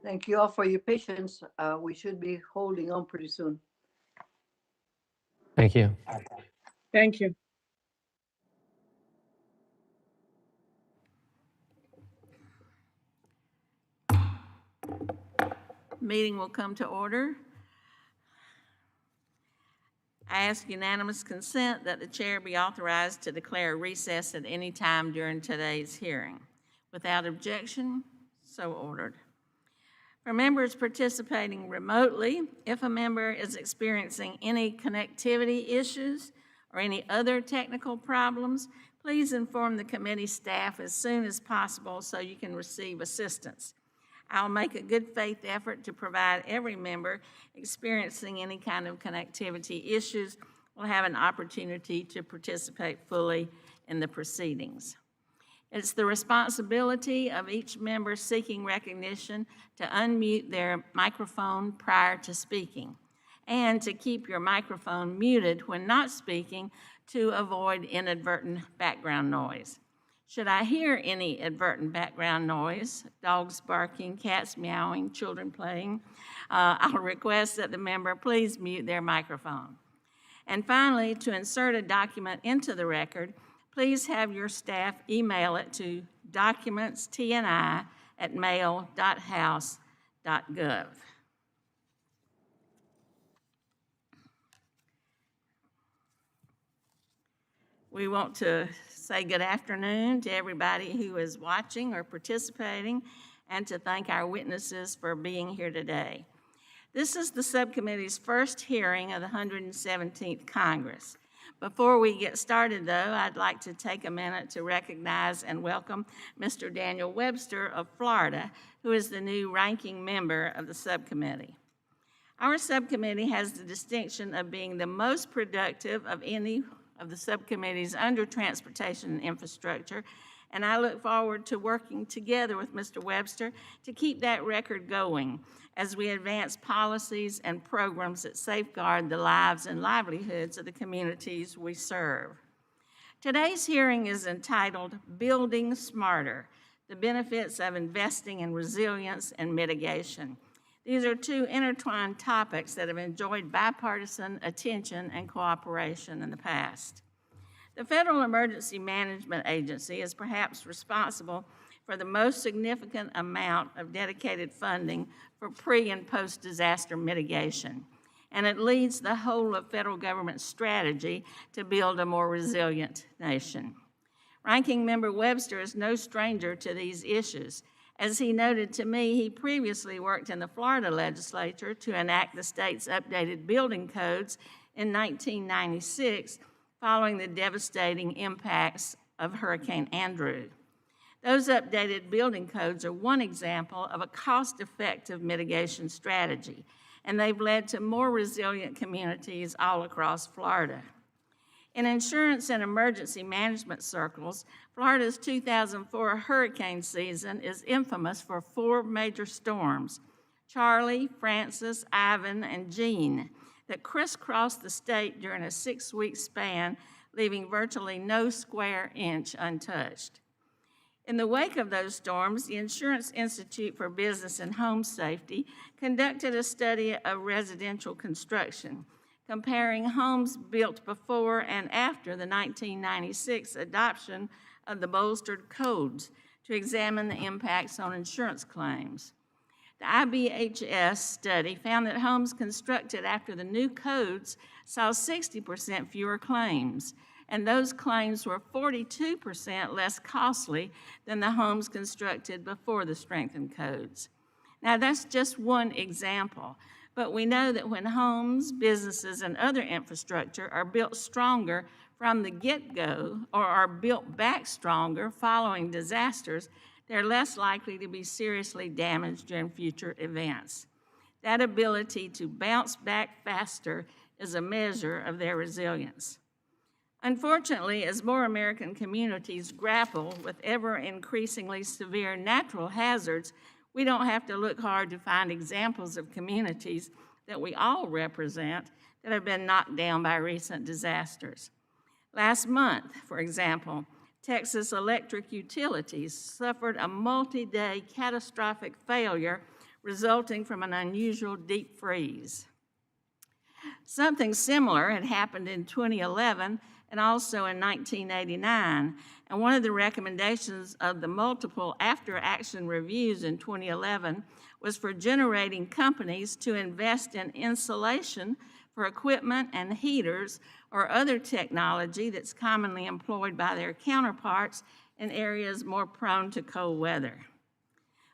Thank you all for your patience. We should be holding on pretty soon. Thank you. Thank you. Meeting will come to order. I ask unanimous consent that the chair be authorized to declare recess at any time during today's hearing. Without objection, so ordered. For members participating remotely, if a member is experiencing any connectivity issues or any other technical problems, please inform the committee staff as soon as possible so you can receive assistance. I'll make a good faith effort to provide every member experiencing any kind of connectivity issues will have an opportunity to participate fully in the proceedings. It's the responsibility of each member seeking recognition to unmute their microphone prior to speaking and to keep your microphone muted when not speaking to avoid inadvertent background noise. Should I hear any advertent background noise, dogs barking, cats meowing, children playing, I'll request that the member please mute their microphone. And finally, to insert a document into the record, please have your staff email it to documentstni@mail.house.gov. We want to say good afternoon to everybody who is watching or participating, and to thank our witnesses for being here today. This is the subcommittee's first hearing of the 117th Congress. Before we get started, though, I'd like to take a minute to recognize and welcome Mr. Daniel Webster of Florida, who is the new ranking member of the subcommittee. Our subcommittee has the distinction of being the most productive of any of the subcommittees under transportation and infrastructure, and I look forward to working together with Mr. Webster to keep that record going as we advance policies and programs that safeguard the lives and livelihoods of the communities we serve. Today's hearing is entitled Building Smarter: The Benefits of Investing in Resilience and Mitigation. These are two intertwined topics that have enjoyed bipartisan attention and cooperation in the past. The Federal Emergency Management Agency is perhaps responsible for the most significant amount of dedicated funding for pre- and post-disaster mitigation, and it leads the whole of federal government strategy to build a more resilient nation. Ranking Member Webster is no stranger to these issues. As he noted to me, he previously worked in the Florida legislature to enact the state's updated building codes in 1996, following the devastating impacts of Hurricane Andrew. Those updated building codes are one example of a cost-effective mitigation strategy, and they've led to more resilient communities all across Florida. In insurance and emergency management circles, Florida's 2004 hurricane season is infamous for 4 major storms: Charlie, Francis, Ivan, and Jean, that crisscrossed the state during a 6-week span, leaving virtually no square inch untouched. In the wake of those storms, the Insurance Institute for Business and Home Safety conducted a study of residential construction, comparing homes built before and after the 1996 adoption of the bolstered codes to examine the impacts on insurance claims. The IBHS study found that homes constructed after the new codes saw 60% fewer claims, and those claims were 42% less costly than the homes constructed before the strengthened codes. Now, that's just one example, but we know that when homes, businesses, and other infrastructure are built stronger from the get-go or are built back stronger following disasters, they're less likely to be seriously damaged during future events. That ability to bounce back faster is a measure of their resilience. Unfortunately, as more American communities grapple with ever-increasingly severe natural hazards, we don't have to look hard to find examples of communities that we all represent that have been knocked down by recent disasters. Last month, for example, Texas Electric Utilities suffered a multi-day catastrophic failure resulting from an unusual deep freeze. Something similar had happened in 2011 and also in 1989, and one of the recommendations of the multiple after-action reviews in 2011 was for generating companies to invest in insulation for equipment and heaters or other technology that's commonly employed by their counterparts in areas more prone to cold weather.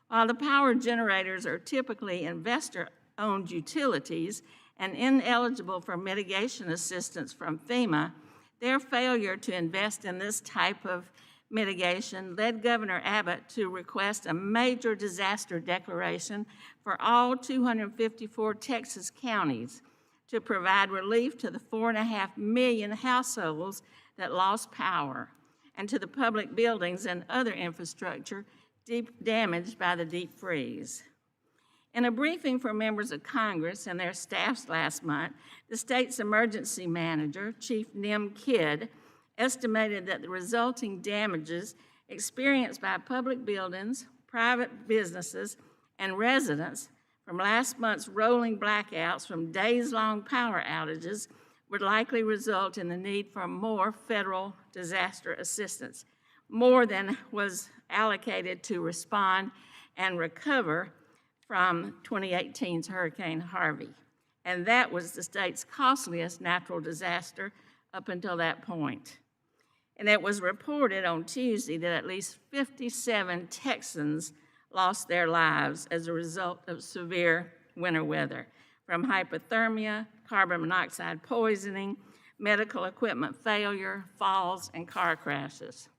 While the power generators are typically investor-owned utilities and ineligible for mitigation assistance from FEMA, their failure to invest in this type of mitigation led Governor Abbott to request a major disaster declaration for all 254 Texas counties to provide relief to the 4.5 million households that lost power and to the public buildings and other infrastructure damaged by the deep freeze. In a briefing for members of Congress and their staffs last month, the state's emergency manager, Chief Nim Kidd, estimated that the resulting damages experienced by public buildings, private businesses, and residents from last month's rolling blackouts from days-long power outages would likely result in the need for more federal disaster assistance, more than was allocated to respond and recover from 2018's Hurricane Harvey. And that was the state's costliest natural disaster up until that point. And it was reported on Tuesday that at least 57 Texans lost their lives as a result of severe winter weather, from hypothermia, carbon monoxide poisoning, medical equipment failure, falls, and car crashes.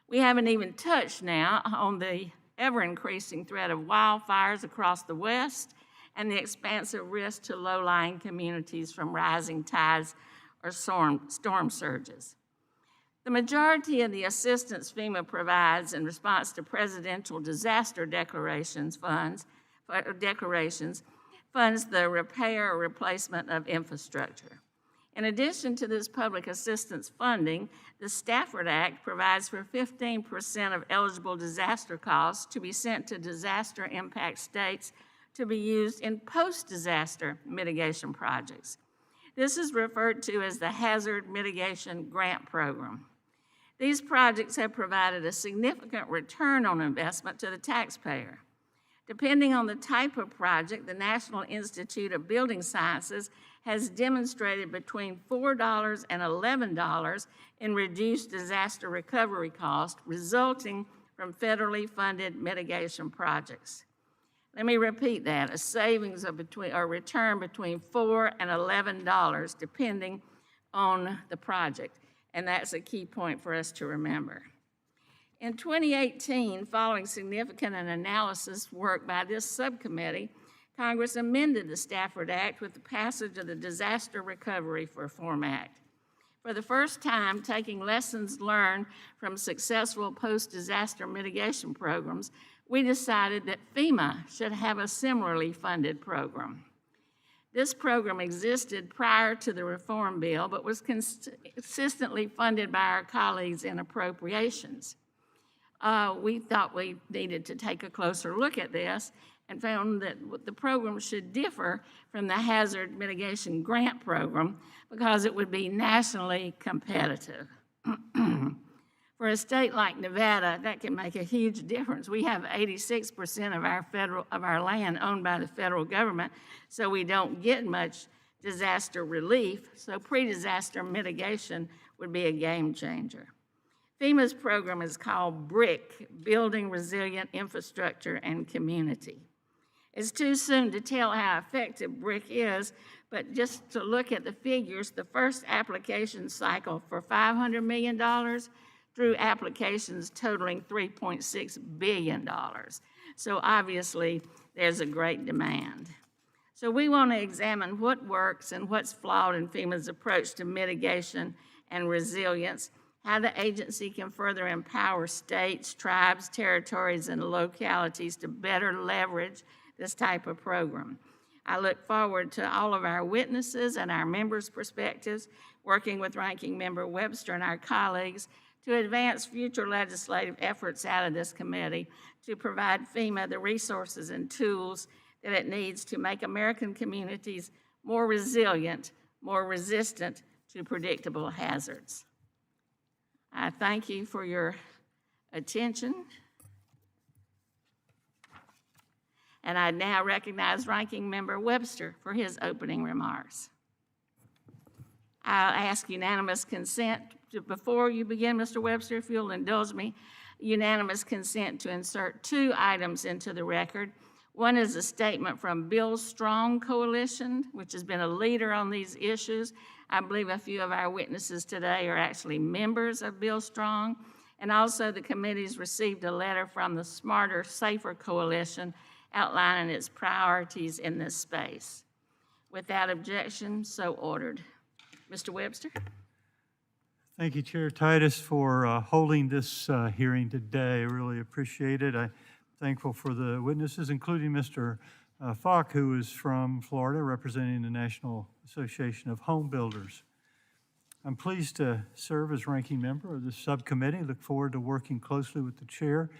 We haven't even touched now on the ever-increasing threat of wildfires across the West and the expansive risk to low-lying communities from rising tides or storm surges. The majority of the assistance FEMA provides in response to presidential disaster declarations funds the repair or replacement of infrastructure. In addition to this public assistance funding, the Stafford Act provides for 15% of eligible disaster costs to be sent to disaster impact states to be used in post-disaster mitigation projects. This is referred to as the Hazard Mitigation Grant Program. These projects have provided a significant return on investment to the taxpayer. Depending on the type of project, the National Institute of Building Sciences has demonstrated between $4 and $11 in reduced disaster recovery costs resulting from federally funded mitigation projects. Let me repeat that, a savings of return between $4 and $11 depending on the project, and that's a key point for us to remember. In 2018, following significant analysis work by this subcommittee, Congress amended the Stafford Act with the passage of the Disaster Recovery Reform Act. For the first time, taking lessons learned from successful post-disaster mitigation programs, we decided that FEMA should have a similarly funded program. This program existed prior to the reform bill, but was consistently funded by our colleagues in appropriations. We thought we needed to take a closer look at this and found that the program should differ from the Hazard Mitigation Grant Program because it would be nationally competitive. For a state like Nevada, that can make a huge difference. We have 86% of our land owned by the federal government, so we don't get much disaster relief, so pre-disaster mitigation would be a game changer. FEMA's program is called BRIC, Building Resilient Infrastructure and Community. It's too soon to tell how effective BRIC is, but just to look at the figures, the first application cycle for $500 million drew applications totaling $3.6 billion. So obviously, there's a great demand. So we want to examine what works and what's flawed in FEMA's approach to mitigation and resilience, how the agency can further empower states, tribes, territories, and localities to better leverage this type of program. I look forward to all of our witnesses and our members' perspectives, working with Ranking Member Webster and our colleagues to advance future legislative efforts out of this committee to provide FEMA the resources and tools that it needs to make American communities more resilient, more resistant to predictable hazards. I thank you for your attention. And I now recognize Ranking Member Webster for his opening remarks. I'll ask unanimous consent before you begin, Mr. Webster, if you'll indulge me, unanimous consent to insert 2 items into the record. One is a statement from Bill Strong Coalition, which has been a leader on these issues. I believe a few of our witnesses today are actually members of Bill Strong. And also the committee's received a letter from the Smarter, Safer Coalition outlining its priorities in this space. Without objection, so ordered. Mr. Webster? Thank you, Chair Titus, for holding this hearing today. I really appreciate it. I'm thankful for the witnesses, including Mr. Falk, who is from Florida, representing the National Association of Home Builders. I'm pleased to serve as ranking member of this subcommittee. Look forward to working closely with the chair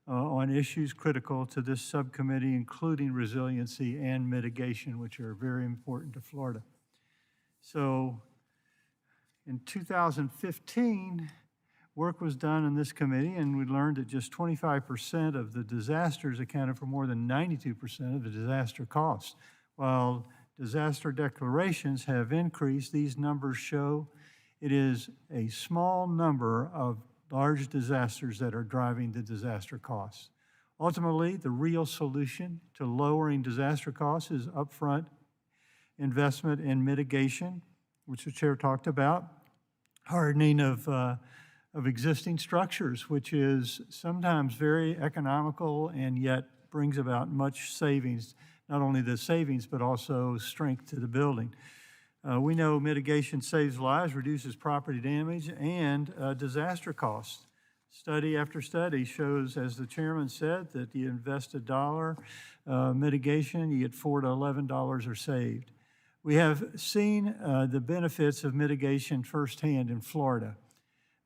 on issues critical to this subcommittee, including resiliency and mitigation, which are very important to Florida. So in 2015, work was done in this committee, and we learned that just 25% of the disasters accounted for more than 92% of the disaster costs. While disaster declarations have increased, these numbers show it is a small number of large disasters that are driving the disaster costs. Ultimately, the real solution to lowering disaster costs is upfront investment in mitigation, which the chair talked about, hardening of existing structures, which is sometimes very economical and yet brings about much savings, not only the savings, but also strength to the building. We know mitigation saves lives, reduces property damage, and disaster costs. Study after study shows, as the chairman said, that you invest $1 mitigation, you get $4 to $11 are saved. We have seen the benefits of mitigation firsthand in Florida.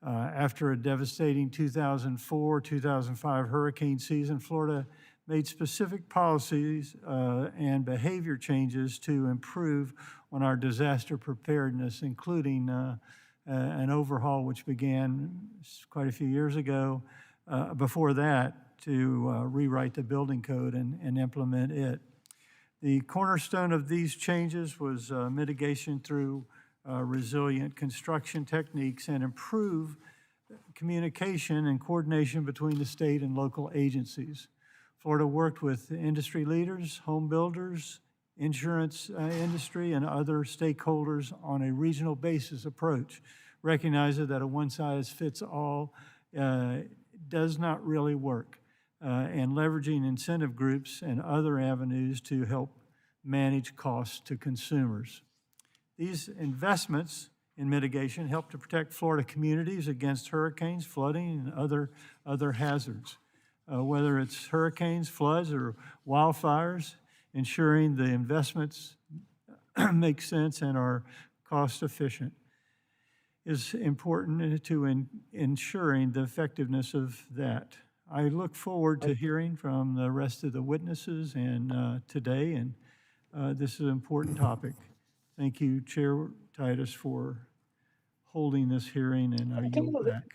After a devastating 2004-2005 hurricane season, Florida made specific policies and behavior changes to improve on our disaster preparedness, including an overhaul which began quite a few years ago, before that, to rewrite the building code and implement it. The cornerstone of these changes was mitigation through resilient construction techniques and improve communication and coordination between the state and local agencies. Florida worked with industry leaders, home builders, insurance industry, and other stakeholders on a regional basis approach, recognizing that a one-size-fits-all does not really work, and leveraging incentive groups and other avenues to help manage costs to consumers. These investments in mitigation help to protect Florida communities against hurricanes, flooding, and other hazards. Whether it's hurricanes, floods, or wildfires, ensuring the investments make sense and are cost efficient is important to ensuring the effectiveness of that. I look forward to hearing from the rest of the witnesses and today, and this is an important topic. Thank you, Chair Titus, for holding this hearing, and I yield back.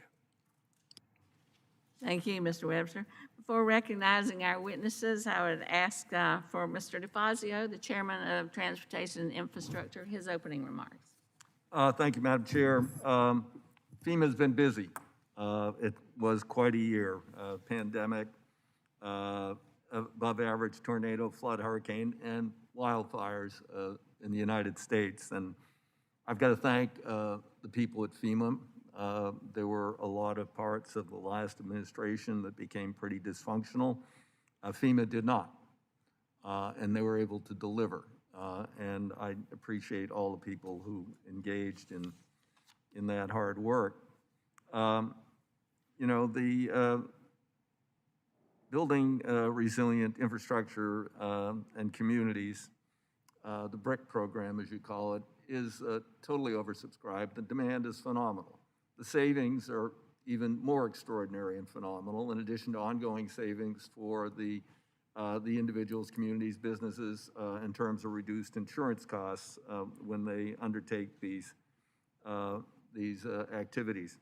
Thank you, Mr. Webster. Before recognizing our witnesses, I would ask for Mr. DeFazio, the Chairman of Transportation and Infrastructure, his opening remarks. Thank you, Madam Chair. FEMA's been busy. It was quite a year. Pandemic, above average tornado, flood, hurricane, and wildfires in the United States. And I've got to thank the people at FEMA. There were a lot of parts of the last administration that became pretty dysfunctional. FEMA did not, and they were able to deliver. And I appreciate all the people who engaged in that hard work. You know, the building resilient infrastructure and communities, the BRIC program, as you call it, is totally oversubscribed. The demand is phenomenal. The savings are even more extraordinary and phenomenal, in addition to ongoing savings for the the individuals, communities, businesses in terms of reduced insurance costs when they undertake these activities.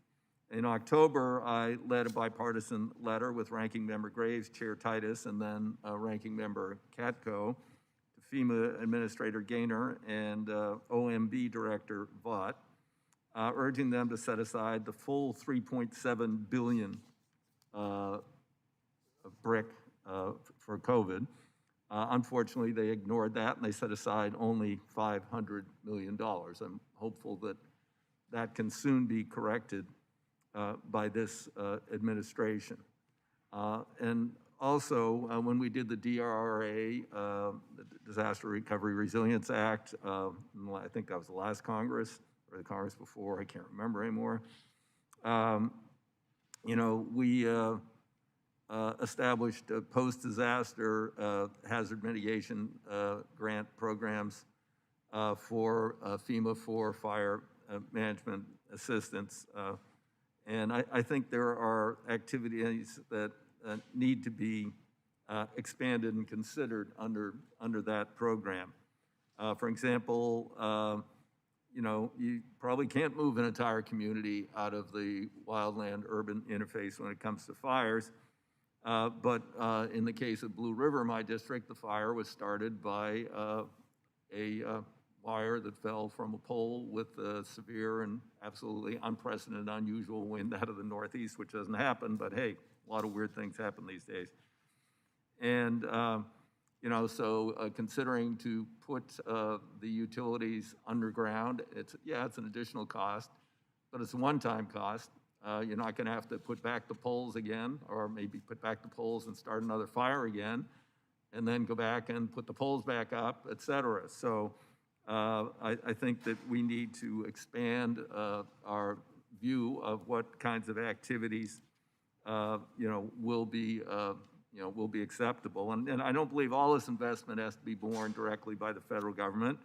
In October, I led a bipartisan letter with Ranking Member Graves, Chair Titus, and then Ranking Member Katko to FEMA Administrator Gaynor and OMB Director Vaught, urging them to set aside the full $3.7 billion brick for COVID. Unfortunately, they ignored that and they set aside only $500 million. I'm hopeful that that can soon be corrected by this administration. And also, when we did the DRRA, the Disaster Recovery Resilience Act, I think that was the last Congress, or the Congress before, I can't remember anymore. We established post-disaster hazard mitigation grant programs for FEMA for fire management assistance. And I think there are activities that need to be expanded and considered under that program. For example, you probably can't move an entire community out of the wildland-urban interface when it comes to fires. But in the case of Blue River, my district, the fire was started by a wire that fell from a pole with a severe and absolutely unprecedented, unusual wind out of the northeast, which doesn't happen, but hey, a lot of weird things happen these days. And, considering to put the utilities underground, it's an additional cost, but it's a one-time cost. You're not going to have to put back the poles again, or maybe put back the poles and start another fire again, and then go back and put the poles back up, et cetera. So I think that we need to expand our view of what kinds of activities will be acceptable. And I don't believe all this investment has to be borne directly by the federal government.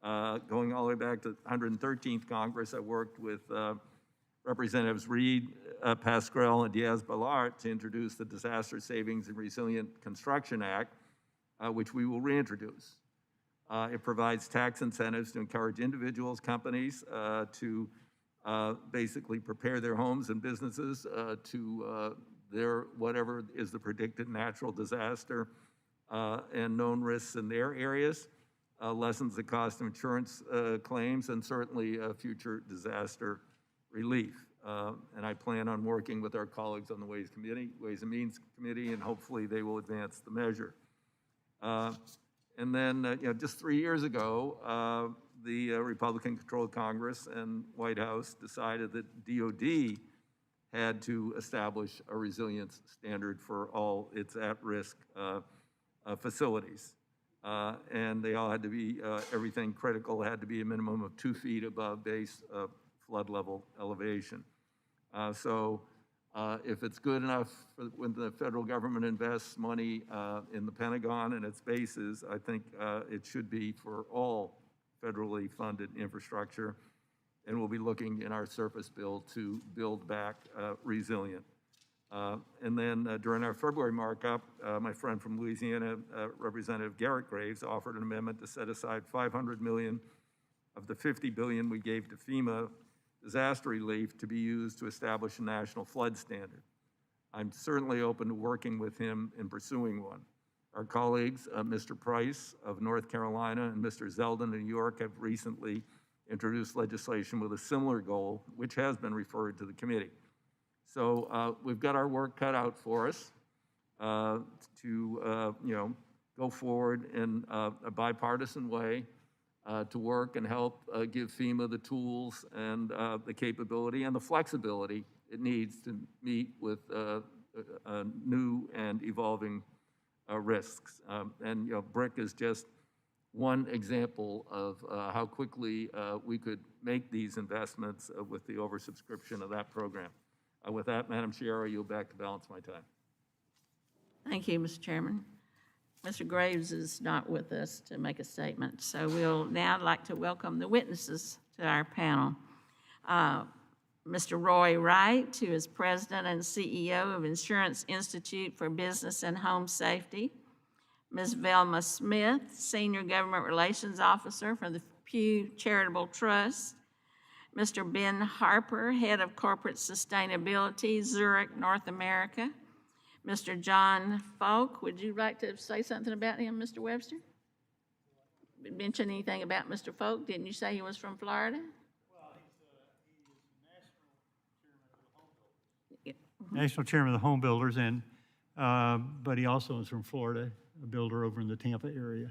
Going all the way back to 113th Congress, I worked with Representatives Reed, Pascrell, and Diaz-Balart to introduce the Disaster Savings and Resilient Construction Act, which we will reintroduce. It provides tax incentives to encourage individuals, companies to basically prepare their homes and businesses to their whatever is the predicted natural disaster and known risks in their areas, lessens the cost of insurance claims, and certainly future disaster relief. And I plan on working with our colleagues on the Ways and Means Committee, and hopefully they will advance the measure. And then, just 3 years ago, the Republican-controlled Congress and White House decided that DOD had to establish a resilience standard for all its at-risk facilities. And they all had to be, everything critical had to be a minimum of 2 feet above base flood level elevation. If it's good enough when the federal government invests money in the Pentagon and its bases, I think it should be for all federally funded infrastructure. And we'll be looking in our surface bill to build back resilient. And then during our February markup, my friend from Louisiana, Representative Garrett Graves, offered an amendment to set aside $500 million of the $50 billion we gave to FEMA disaster relief to be used to establish a national flood standard. I'm certainly open to working with him in pursuing one. Our colleagues, Mr. Price of North Carolina and Mr. Zeldin of New York, have recently introduced legislation with a similar goal, which has been referred to the committee. So we've got our work cut out for us to go forward in a bipartisan way to work and help give FEMA the tools and the capability and the flexibility it needs to meet with new and evolving risks. And BRIC is just one example of how quickly we could make these investments with the oversubscription of that program. With that, Madam Chair, I yield back to balance my time. Thank you, Mr. Chairman. Mr. Graves is not with us to make a statement, so we'll now like to welcome the witnesses to our panel. Mr. Roy Wright, who is President and CEO of Insurance Institute for Business and Home Safety. Ms. Velma Smith, Senior Government Relations Officer for the Pew Charitable Trust, Mr. Ben Harper, Head of Corporate Sustainability, Zurich, North America, Mr. John Falk. Would you like to say something about him, Mr. Webster? Mention anything about Mr. Falk? Didn't you say he was from Florida? National Chairman of the Home Builders, and but he also is from Florida, a builder over in the Tampa Bay area.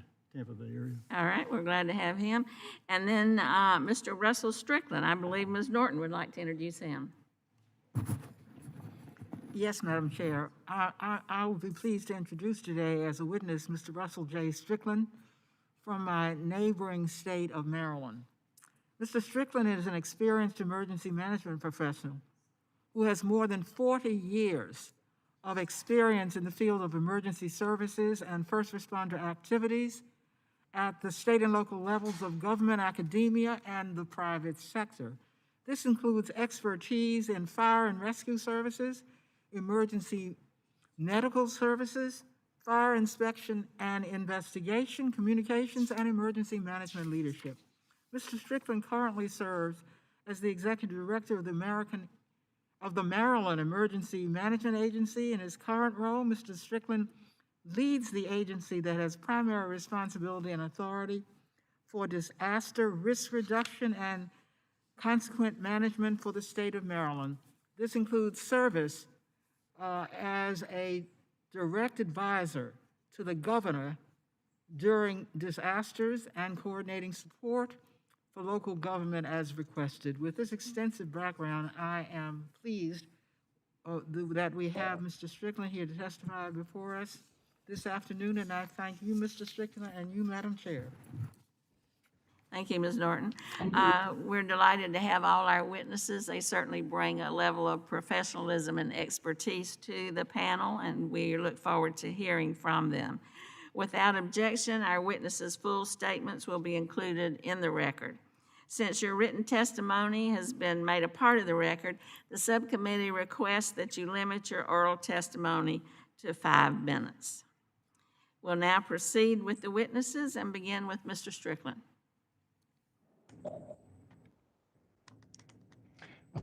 All right, we're glad to have him. And then Mr. Russell Strickland, I believe Ms. Norton would like to introduce him. Yes, Madam Chair. I will be pleased to introduce today as a witness Mr. Russell J. Strickland from my neighboring state of Maryland. Mr. Strickland is an experienced emergency management professional who has more than 40 years of experience in the field of emergency services and first responder activities at the state and local levels of government, academia, and the private sector. This includes expertise in fire and rescue services, emergency medical services, fire inspection and investigation, communications, and emergency management leadership. Mr. Strickland currently serves as the Executive Director of the Maryland Emergency Management Agency. In his current role, Mr. Strickland leads the agency that has primary responsibility and authority for disaster risk reduction and consequent management for the state of Maryland. This includes service as a direct advisor to the governor during disasters and coordinating support for local government as requested. With this extensive background, I am pleased that we have Mr. Strickland here to testify before us this afternoon, and I thank you, Mr. Strickland, and you, Madam Chair. Thank you, Ms. Norton. We're delighted to have all our witnesses. They certainly bring a level of professionalism and expertise to the panel, and we look forward to hearing from them. Without objection, our witnesses' full statements will be included in the record. Since your written testimony has been made a part of the record, the subcommittee requests that you limit your oral testimony to 5 minutes. We'll now proceed with the witnesses and begin with Mr. Strickland.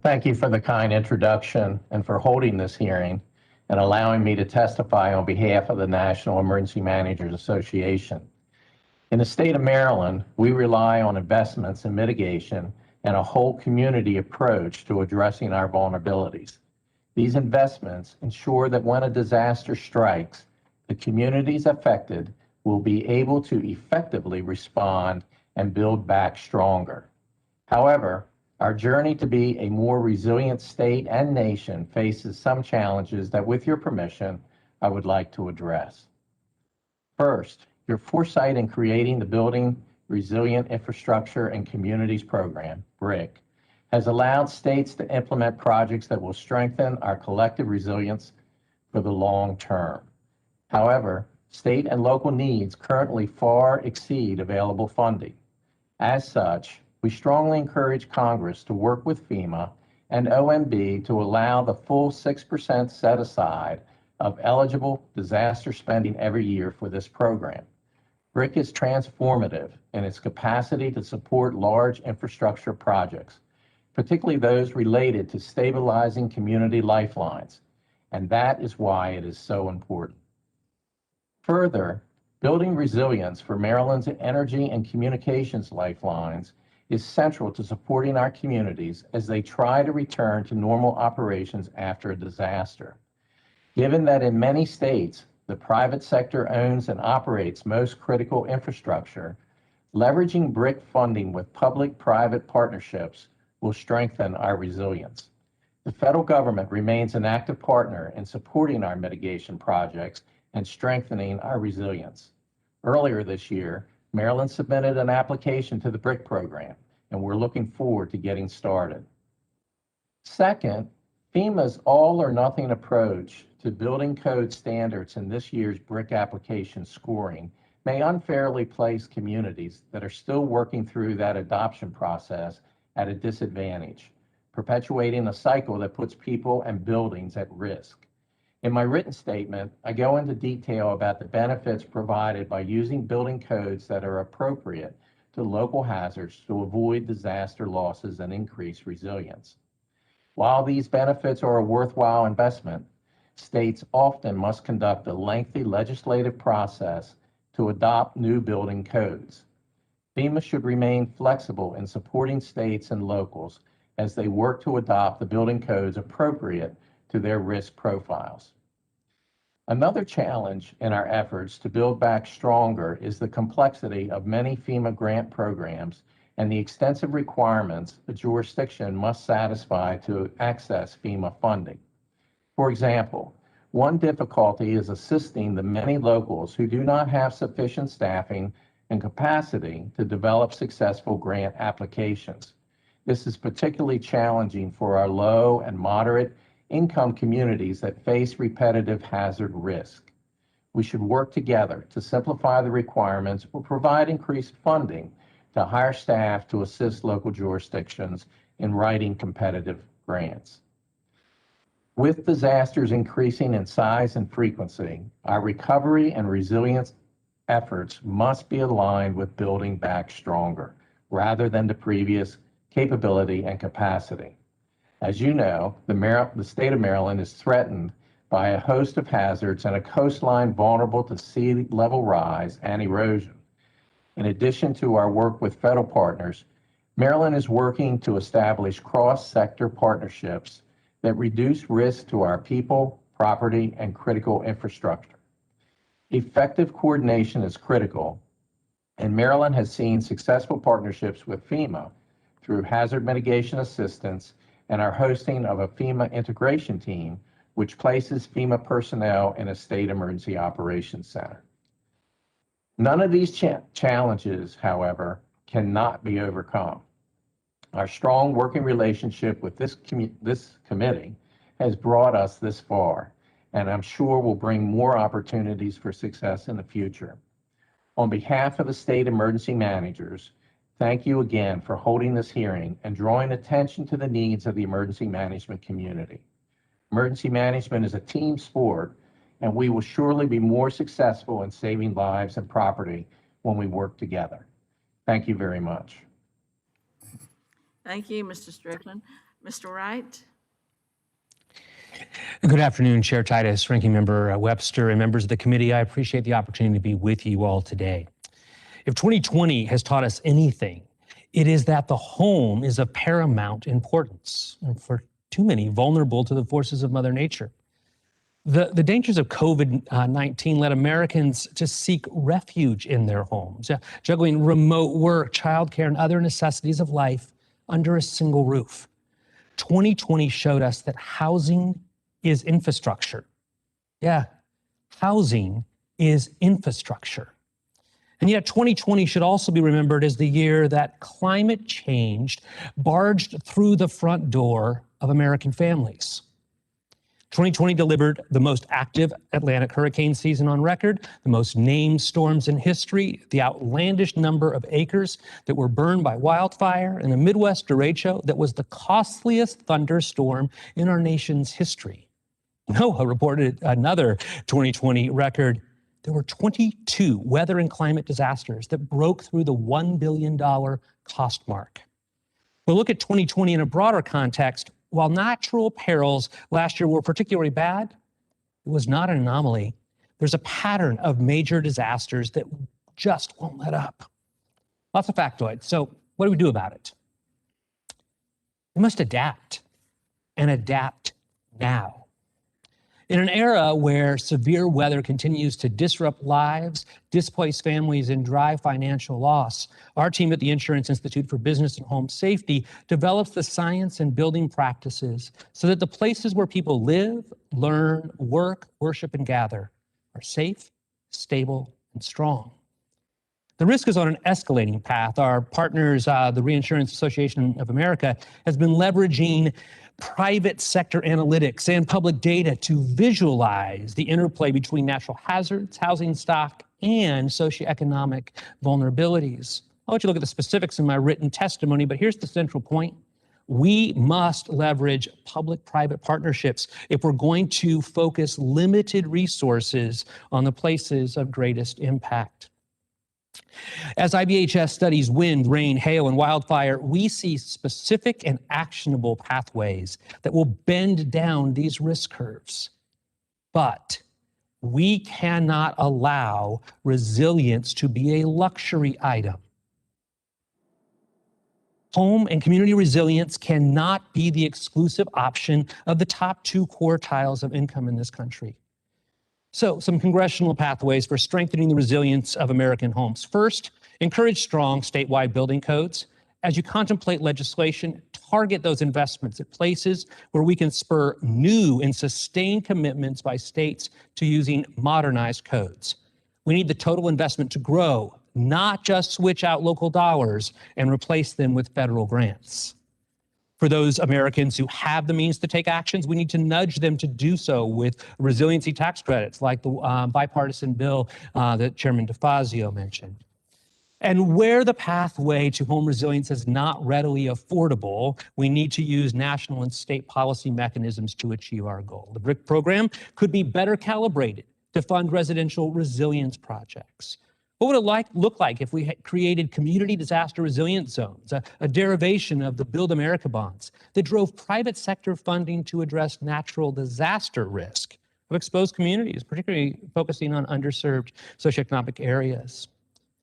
Thank you for the kind introduction and for holding this hearing and allowing me to testify on behalf of the National Emergency Managers Association. In the state of Maryland, we rely on investments in mitigation and a whole community approach to addressing our vulnerabilities. These investments ensure that when a disaster strikes, the communities affected will be able to effectively respond and build back stronger. However, our journey to be a more resilient state and nation faces some challenges that, with your permission, I would like to address. First, your foresight in creating the Building Resilient Infrastructure and Communities Program, BRIC, has allowed states to implement projects that will strengthen our collective resilience for the long term. However, state and local needs currently far exceed available funding. As such, we strongly encourage Congress to work with FEMA and OMB to allow the full 6% set aside of eligible disaster spending every year for this program. BRIC is transformative in its capacity to support large infrastructure projects, particularly those related to stabilizing community lifelines, and that is why it is so important. Further, building resilience for Maryland's energy and communications lifelines is central to supporting our communities as they try to return to normal operations after a disaster. Given that in many states, the private sector owns and operates most critical infrastructure, leveraging BRIC funding with public-private partnerships will strengthen our resilience. The federal government remains an active partner in supporting our mitigation projects and strengthening our resilience. Earlier this year, Maryland submitted an application to the BRIC program, and we're looking forward to getting started. Second, FEMA's all-or-nothing approach to building code standards in this year's BRIC application scoring may unfairly place communities that are still working through that adoption process at a disadvantage, perpetuating a cycle that puts people and buildings at risk. In my written statement, I go into detail about the benefits provided by using building codes that are appropriate to local hazards to avoid disaster losses and increase resilience. While these benefits are a worthwhile investment, states often must conduct a lengthy legislative process to adopt new building codes. FEMA should remain flexible in supporting states and locals as they work to adopt the building codes appropriate to their risk profiles. Another challenge in our efforts to build back stronger is the complexity of many FEMA grant programs and the extensive requirements a jurisdiction must satisfy to access FEMA funding. For example, one difficulty is assisting the many locals who do not have sufficient staffing and capacity to develop successful grant applications. This is particularly challenging for our low and moderate income communities that face repetitive hazard risk. We should work together to simplify the requirements or provide increased funding to hire staff to assist local jurisdictions in writing competitive grants. With disasters increasing in size and frequency, our recovery and resilience efforts must be aligned with building back stronger rather than the previous capability and capacity. As you know, the state of Maryland is threatened by a host of hazards and a coastline vulnerable to sea level rise and erosion. In addition to our work with federal partners, Maryland is working to establish cross-sector partnerships that reduce risk to our people, property, and critical infrastructure. Effective coordination is critical, and Maryland has seen successful partnerships with FEMA through hazard mitigation assistance and our hosting of a FEMA integration team, which places FEMA personnel in a state emergency operations center. None of these challenges, however, cannot be overcome. Our strong working relationship with this committee has brought us this far, and I'm sure will bring more opportunities for success in the future. On behalf of the state emergency managers, thank you again for holding this hearing and drawing attention to the needs of the emergency management community. Emergency management is a team sport, and we will surely be more successful in saving lives and property when we work together. Thank you very much. Thank you, Mr. Strickland. Mr. Wright? Good afternoon, Chair Titus, Ranking Member Webster, and members of the committee. I appreciate the opportunity to be with you all today. If 2020 has taught us anything, it is that the home is of paramount importance, and for too many, vulnerable to the forces of Mother Nature. The dangers of COVID-19 led Americans to seek refuge in their homes, juggling remote work, childcare, and other necessities of life under a single roof. 2020 showed us that housing is infrastructure. Yeah, housing is infrastructure. And yet 2020 should also be remembered as the year that climate change barged through the front door of American families. 2020 delivered the most active Atlantic hurricane season on record, the most named storms in history, the outlandish number of acres that were burned by wildfire, and a Midwest derecho that was the costliest thunderstorm in our nation's history. NOAA reported another 2020 record. There were 22 weather and climate disasters that broke through the $1 billion cost mark. We'll look at 2020 in a broader context. While natural perils last year were particularly bad, it was not an anomaly. There's a pattern of major disasters that just won't let up. Lots of factoids. So what do we do about it? We must adapt, and adapt now. In an era where severe weather continues to disrupt lives, displace families, and drive financial loss, our team at the Insurance Institute for Business and Home Safety develops the science and building practices so that the places where people live, learn, work, worship, and gather are safe, stable, and strong. The risk is on an escalating path. Our partners, the Reinsurance Association of America, has been leveraging private sector analytics and public data to visualize the interplay between natural hazards, housing stock, and socioeconomic vulnerabilities. I'll let you look at the specifics in my written testimony, but here's the central point. We must leverage public-private partnerships if we're going to focus limited resources on the places of greatest impact. As IBHS studies wind, rain, hail, and wildfire, we see specific and actionable pathways that will bend down these risk curves. But we cannot allow resilience to be a luxury item. Home and community resilience cannot be the exclusive option of the top 2 quartiles of income in this country. So, some congressional pathways for strengthening the resilience of American homes. First, encourage strong statewide building codes. As you contemplate legislation, target those investments at places where we can spur new and sustained commitments by states to using modernized codes. We need the total investment to grow, not just switch out local dollars and replace them with federal grants. For those Americans who have the means to take actions, we need to nudge them to do so with resiliency tax credits like the bipartisan bill that Chairman DeFazio mentioned. And where the pathway to home resilience is not readily affordable, we need to use national and state policy mechanisms to achieve our goal. The BRIC program could be better calibrated to fund residential resilience projects. What would it look like if we had created community disaster resilience zones, a derivation of the Build America bonds that drove private sector funding to address natural disaster risk of exposed communities, particularly focusing on underserved socioeconomic areas?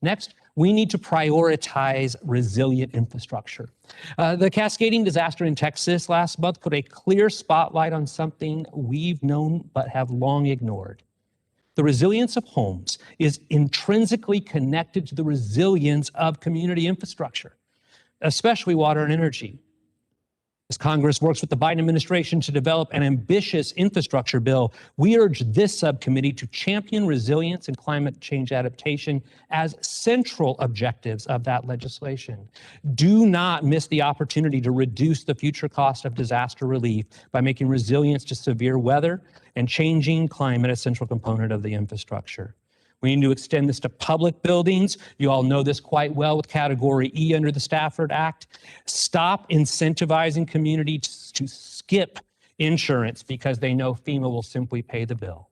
Next, we need to prioritize resilient infrastructure. The cascading disaster in Texas last month put a clear spotlight on something we've known but have long ignored. The resilience of homes is intrinsically connected to the resilience of community infrastructure, especially water and energy. As Congress works with the Biden administration to develop an ambitious infrastructure bill, we urge this subcommittee to champion resilience and climate change adaptation as central objectives of that legislation. Do not miss the opportunity to reduce the future cost of disaster relief by making resilience to severe weather and changing climate a central component of the infrastructure. We need to extend this to public buildings. You all know this quite well with Category E under the Stafford Act. Stop incentivizing communities to skip insurance because they know FEMA will simply pay the bill.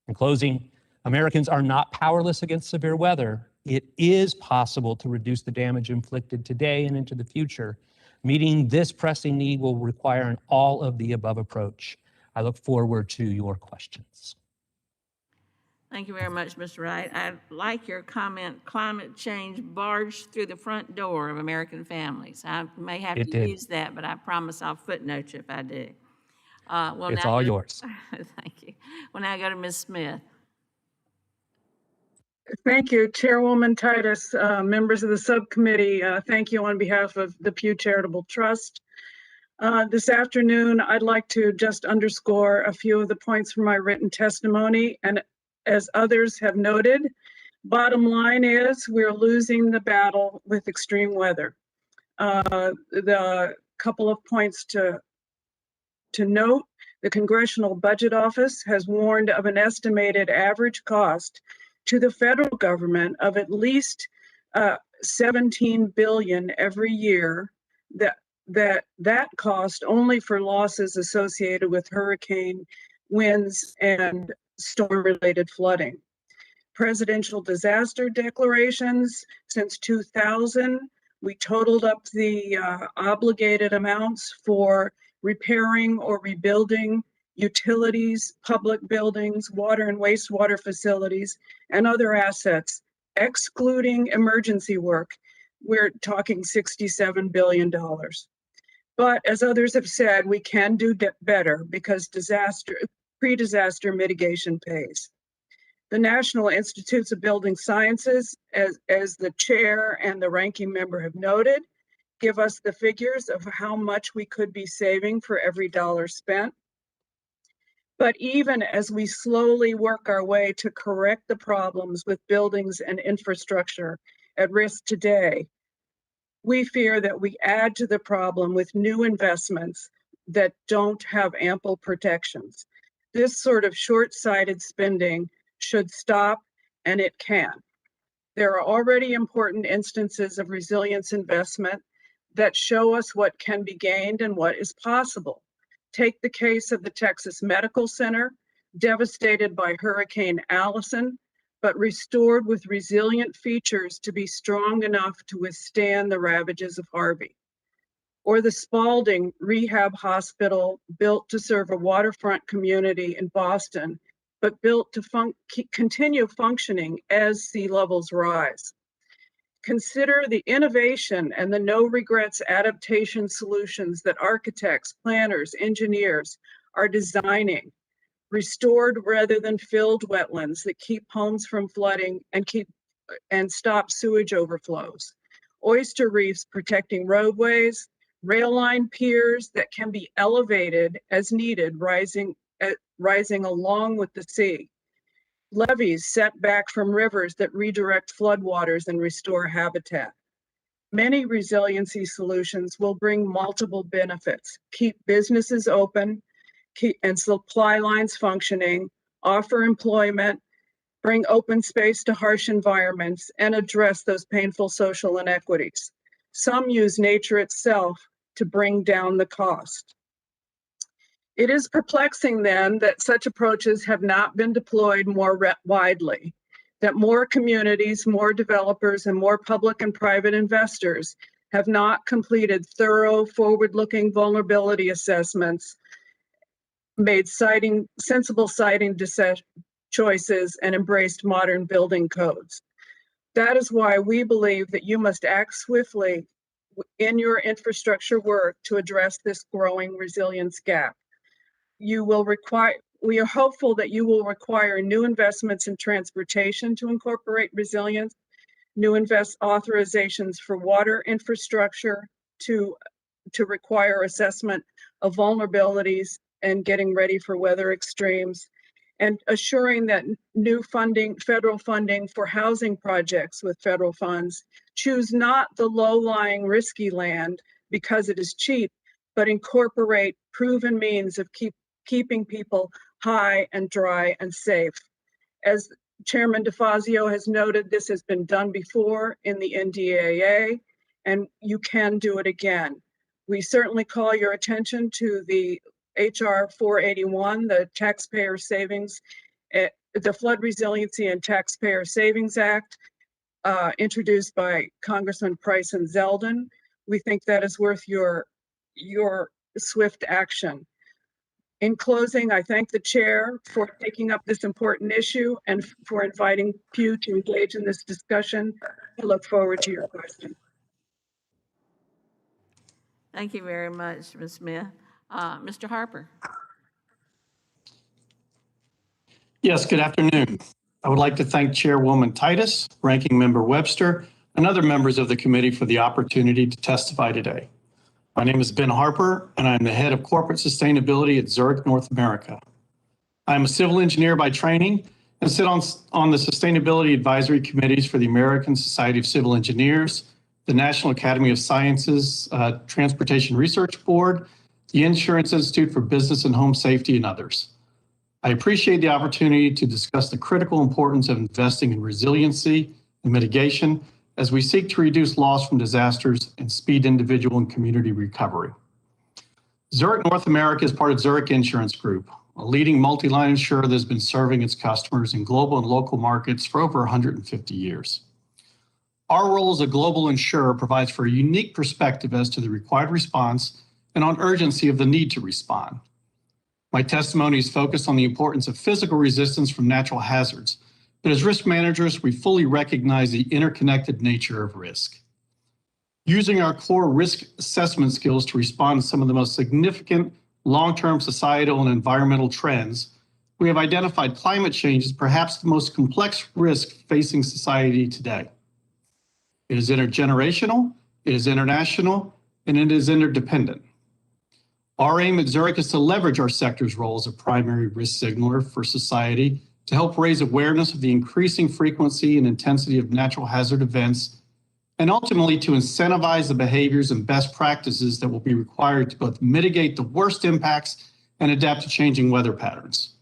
In closing, Americans are not powerless against severe weather. It is possible to reduce the damage inflicted today and into the future. Meeting this pressing need will require an all-of-the-above approach. I look forward to your questions. Thank you very much, Mr. Wright. I like your comment, climate change barged through the front door of American families. I may have to use that, but I promise I'll footnote you if I do. It's all yours. Thank you. We'll now go to Ms. Smith. Thank you, Chairwoman Titus, members of the subcommittee. Thank you on behalf of the Pew Charitable Trust. This afternoon, I'd like to just underscore a few of the points from my written testimony. And as others have noted, bottom line is we're losing the battle with extreme weather. The couple of points to note, the Congressional Budget Office has warned of an estimated average cost to the federal government of at least $17 billion every year. That cost only for losses associated with hurricane winds and storm-related flooding. Presidential disaster declarations since 2000, we totaled up the obligated amounts for repairing or rebuilding utilities, public buildings, water and wastewater facilities, and other assets, excluding emergency work. We're talking $67 billion. But as others have said, we can do better because pre-disaster mitigation pays. The National Institutes of Building Sciences, as the chair and the ranking member have noted, give us the figures of how much we could be saving for every dollar spent. But even as we slowly work our way to correct the problems with buildings and infrastructure at risk today, we fear that we add to the problem with new investments that don't have ample protections. This sort of short-sighted spending should stop, and it can. There are already important instances of resilience investment that show us what can be gained and what is possible. Take the case of the Texas Medical Center, devastated by Hurricane Allison, but restored with resilient features to be strong enough to withstand the ravages of Harvey. Or the Spalding Rehab Hospital, built to serve a waterfront community in Boston, but built to continue functioning as sea levels rise. Consider the innovation and the no regrets adaptation solutions that architects, planners, engineers are designing. Restored rather than filled wetlands that keep homes from flooding and stop sewage overflows. Oyster reefs protecting roadways, rail line piers that can be elevated as needed, rising along with the sea. Levees set back from rivers that redirect floodwaters and restore habitat. Many resiliency solutions will bring multiple benefits: keep businesses open, and supply lines functioning, offer employment, bring open space to harsh environments, and address those painful social inequities. Some use nature itself to bring down the cost. It is perplexing then that such approaches have not been deployed more widely, that more communities, more developers, and more public and private investors have not completed thorough, forward-looking vulnerability assessments, made sensible siting choices, and embraced modern building codes. That is why we believe that you must act swiftly in your infrastructure work to address this growing resilience gap. We are hopeful that you will require new investments in transportation to incorporate resilience, new authorizations for water infrastructure to require assessment of vulnerabilities and getting ready for weather extremes, and assuring that new federal funding for housing projects with federal funds choose not the low-lying risky land because it is cheap, but incorporate proven means of keeping people high and dry and safe. As Chairman DeFazio has noted, this has been done before in the NDAA, and you can do it again. We certainly call your attention to the HR 481, the Taxpayer Savings, the Flood Resiliency and Taxpayer Savings Act, introduced by Congressman Price and Zeldin. We think that is worth your swift action. In closing, I thank the chair for taking up this important issue and for inviting Pew to engage in this discussion. I look forward to your question. Thank you very much, Ms. Smith. Mr. Harper. Yes, good afternoon. I would like to thank Chairwoman Titus, Ranking Member Webster, and other members of the committee for the opportunity to testify today. My name is Ben Harper, and I'm the head of corporate sustainability at Zurich North America. I'm a civil engineer by training and sit on the sustainability advisory committees for the American Society of Civil Engineers, the National Academy of Sciences Transportation Research Board, the Insurance Institute for Business and Home Safety, and others. I appreciate the opportunity to discuss the critical importance of investing in resiliency and mitigation as we seek to reduce loss from disasters and speed individual and community recovery. Zurich North America is part of Zurich Insurance Group, a leading multi-line insurer that has been serving its customers in global and local markets for over 150 years. Our role as a global insurer provides for a unique perspective as to the required response and on urgency of the need to respond. My testimony is focused on the importance of physical resistance from natural hazards, but as risk managers, we fully recognize the interconnected nature of risk. Using our core risk assessment skills to respond to some of the most significant long-term societal and environmental trends, we have identified climate change as perhaps the most complex risk facing society today. It is intergenerational, it is international, and it is interdependent. Our aim at Zurich is to leverage our sector's role as a primary risk signaler for society to help raise awareness of the increasing frequency and intensity of natural hazard events, and ultimately to incentivize the behaviors and best practices that will be required to both mitigate the worst impacts and adapt to changing weather patterns.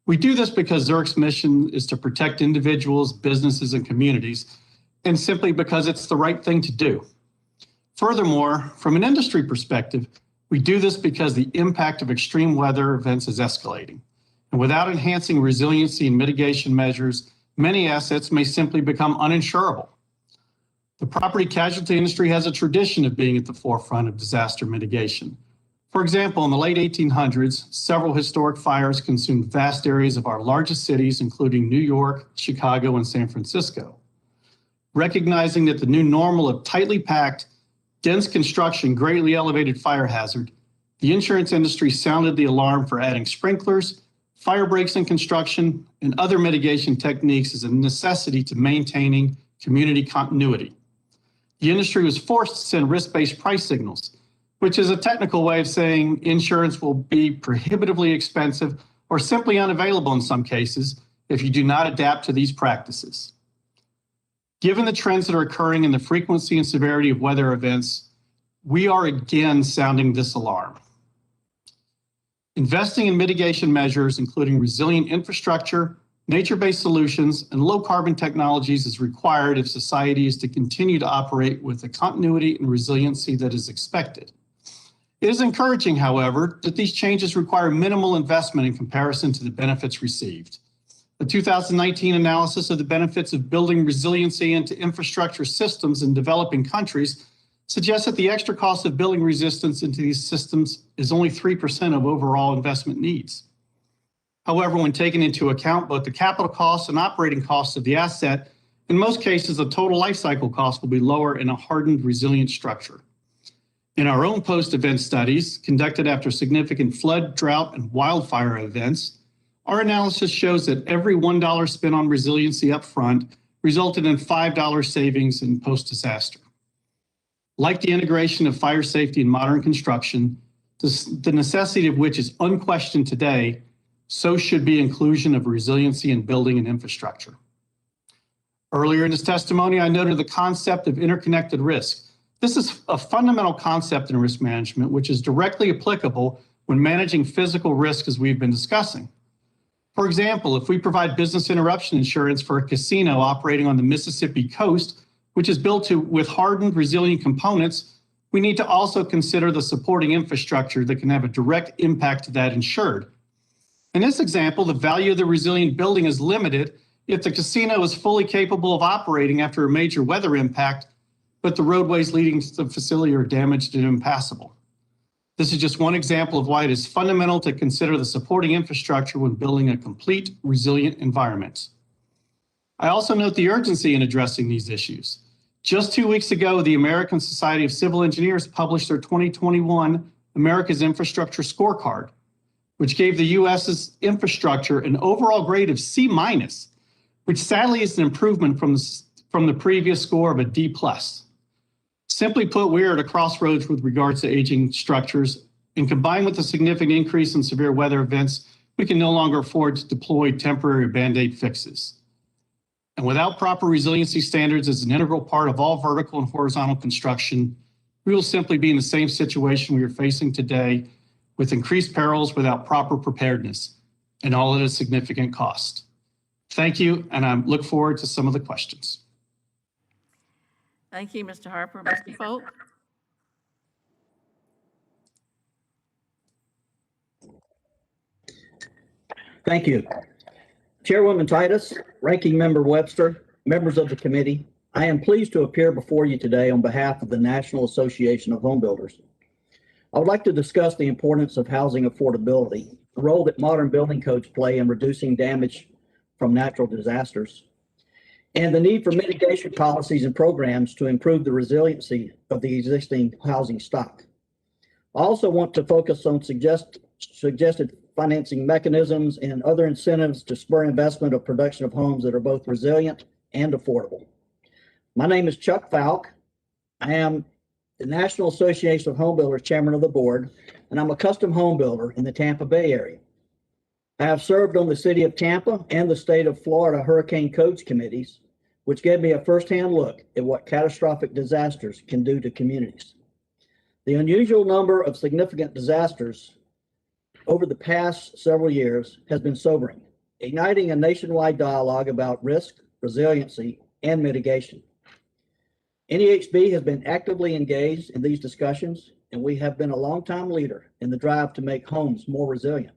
We do this because Zurich's mission is to protect individuals, businesses, and communities, and simply because it's the right thing to do. Furthermore, from an industry perspective, we do this because the impact of extreme weather events is escalating. And without enhancing resiliency and mitigation measures, many assets may simply become uninsurable. The property casualty industry has a tradition of being at the forefront of disaster mitigation. For example, in the late 1800s, several historic fires consumed vast areas of our largest cities, including New York, Chicago, and San Francisco. Recognizing that the new normal of tightly packed, dense construction greatly elevated fire hazard, the insurance industry sounded the alarm for adding sprinklers, fire breaks in construction, and other mitigation techniques as a necessity to maintaining community continuity. The industry was forced to send risk-based price signals, which is a technical way of saying insurance will be prohibitively expensive or simply unavailable in some cases if you do not adapt to these practices. Given the trends that are occurring in the frequency and severity of weather events, we are again sounding this alarm. Investing in mitigation measures, including resilient infrastructure, nature-based solutions, and low-carbon technologies is required if society is to continue to operate with the continuity and resiliency that is expected. It is encouraging, however, that these changes require minimal investment in comparison to the benefits received. The 2019 analysis of the benefits of building resiliency into infrastructure systems in developing countries suggests that the extra cost of building resistance into these systems is only 3% of overall investment needs. However, when taken into account both the capital costs and operating costs of the asset, in most cases, the total life cycle cost will be lower in a hardened, resilient structure. In our own post-event studies, conducted after significant flood, drought, and wildfire events, our analysis shows that every $1 spent on resiliency upfront resulted in $5 savings in post-disaster. Like the integration of fire safety in modern construction, the necessity of which is unquestioned today, so should be inclusion of resiliency in building and infrastructure. Earlier in this testimony, I noted the concept of interconnected risk. This is a fundamental concept in risk management, which is directly applicable when managing physical risk as we've been discussing. For example, if we provide business interruption insurance for a casino operating on the Mississippi coast, which is built with hardened, resilient components, we need to also consider the supporting infrastructure that can have a direct impact to that insured. In this example, the value of the resilient building is limited if the casino is fully capable of operating after a major weather impact, but the roadways leading to the facility are damaged and impassable. This is just one example of why it is fundamental to consider the supporting infrastructure when building a complete, resilient environment. I also note the urgency in addressing these issues. Just 2 weeks ago, the American Society of Civil Engineers published their 2021 America's Infrastructure Scorecard, which gave the U.S.'s infrastructure an overall grade of C-, which sadly is an improvement from the previous score of a D+. Simply put, we are at a crossroads with regards to aging structures, and combined with the significant increase in severe weather events, we can no longer afford to deploy temporary Band-Aid fixes. And without proper resiliency standards as an integral part of all vertical and horizontal construction, we will simply be in the same situation we are facing today, with increased perils without proper preparedness, and all at a significant cost. Thank you, and I look forward to some of the questions. Thank you, Mr. Harper. Mr. Folk? Thank you. Chairwoman Titus, Ranking Member Webster, members of the committee, I am pleased to appear before you today on behalf of the National Association of Home Builders. I would like to discuss the importance of housing affordability, the role that modern building codes play in reducing damage from natural disasters, and the need for mitigation policies and programs to improve the resiliency of the existing housing stock. I also want to focus on suggested financing mechanisms and other incentives to spur investment of production of homes that are both resilient and affordable. My name is Chuck Falk. I am the National Association of Home Builders Chairman of the Board, and I'm a custom home builder in the Tampa Bay area. I have served on the City of Tampa and the State of Florida Hurricane Codes Committees, which gave me a firsthand look at what catastrophic disasters can do to communities. The unusual number of significant disasters over the past several years has been sobering, igniting a nationwide dialogue about risk, resiliency, and mitigation. NEHB has been actively engaged in these discussions, and we have been a longtime leader in the drive to make homes more resilient.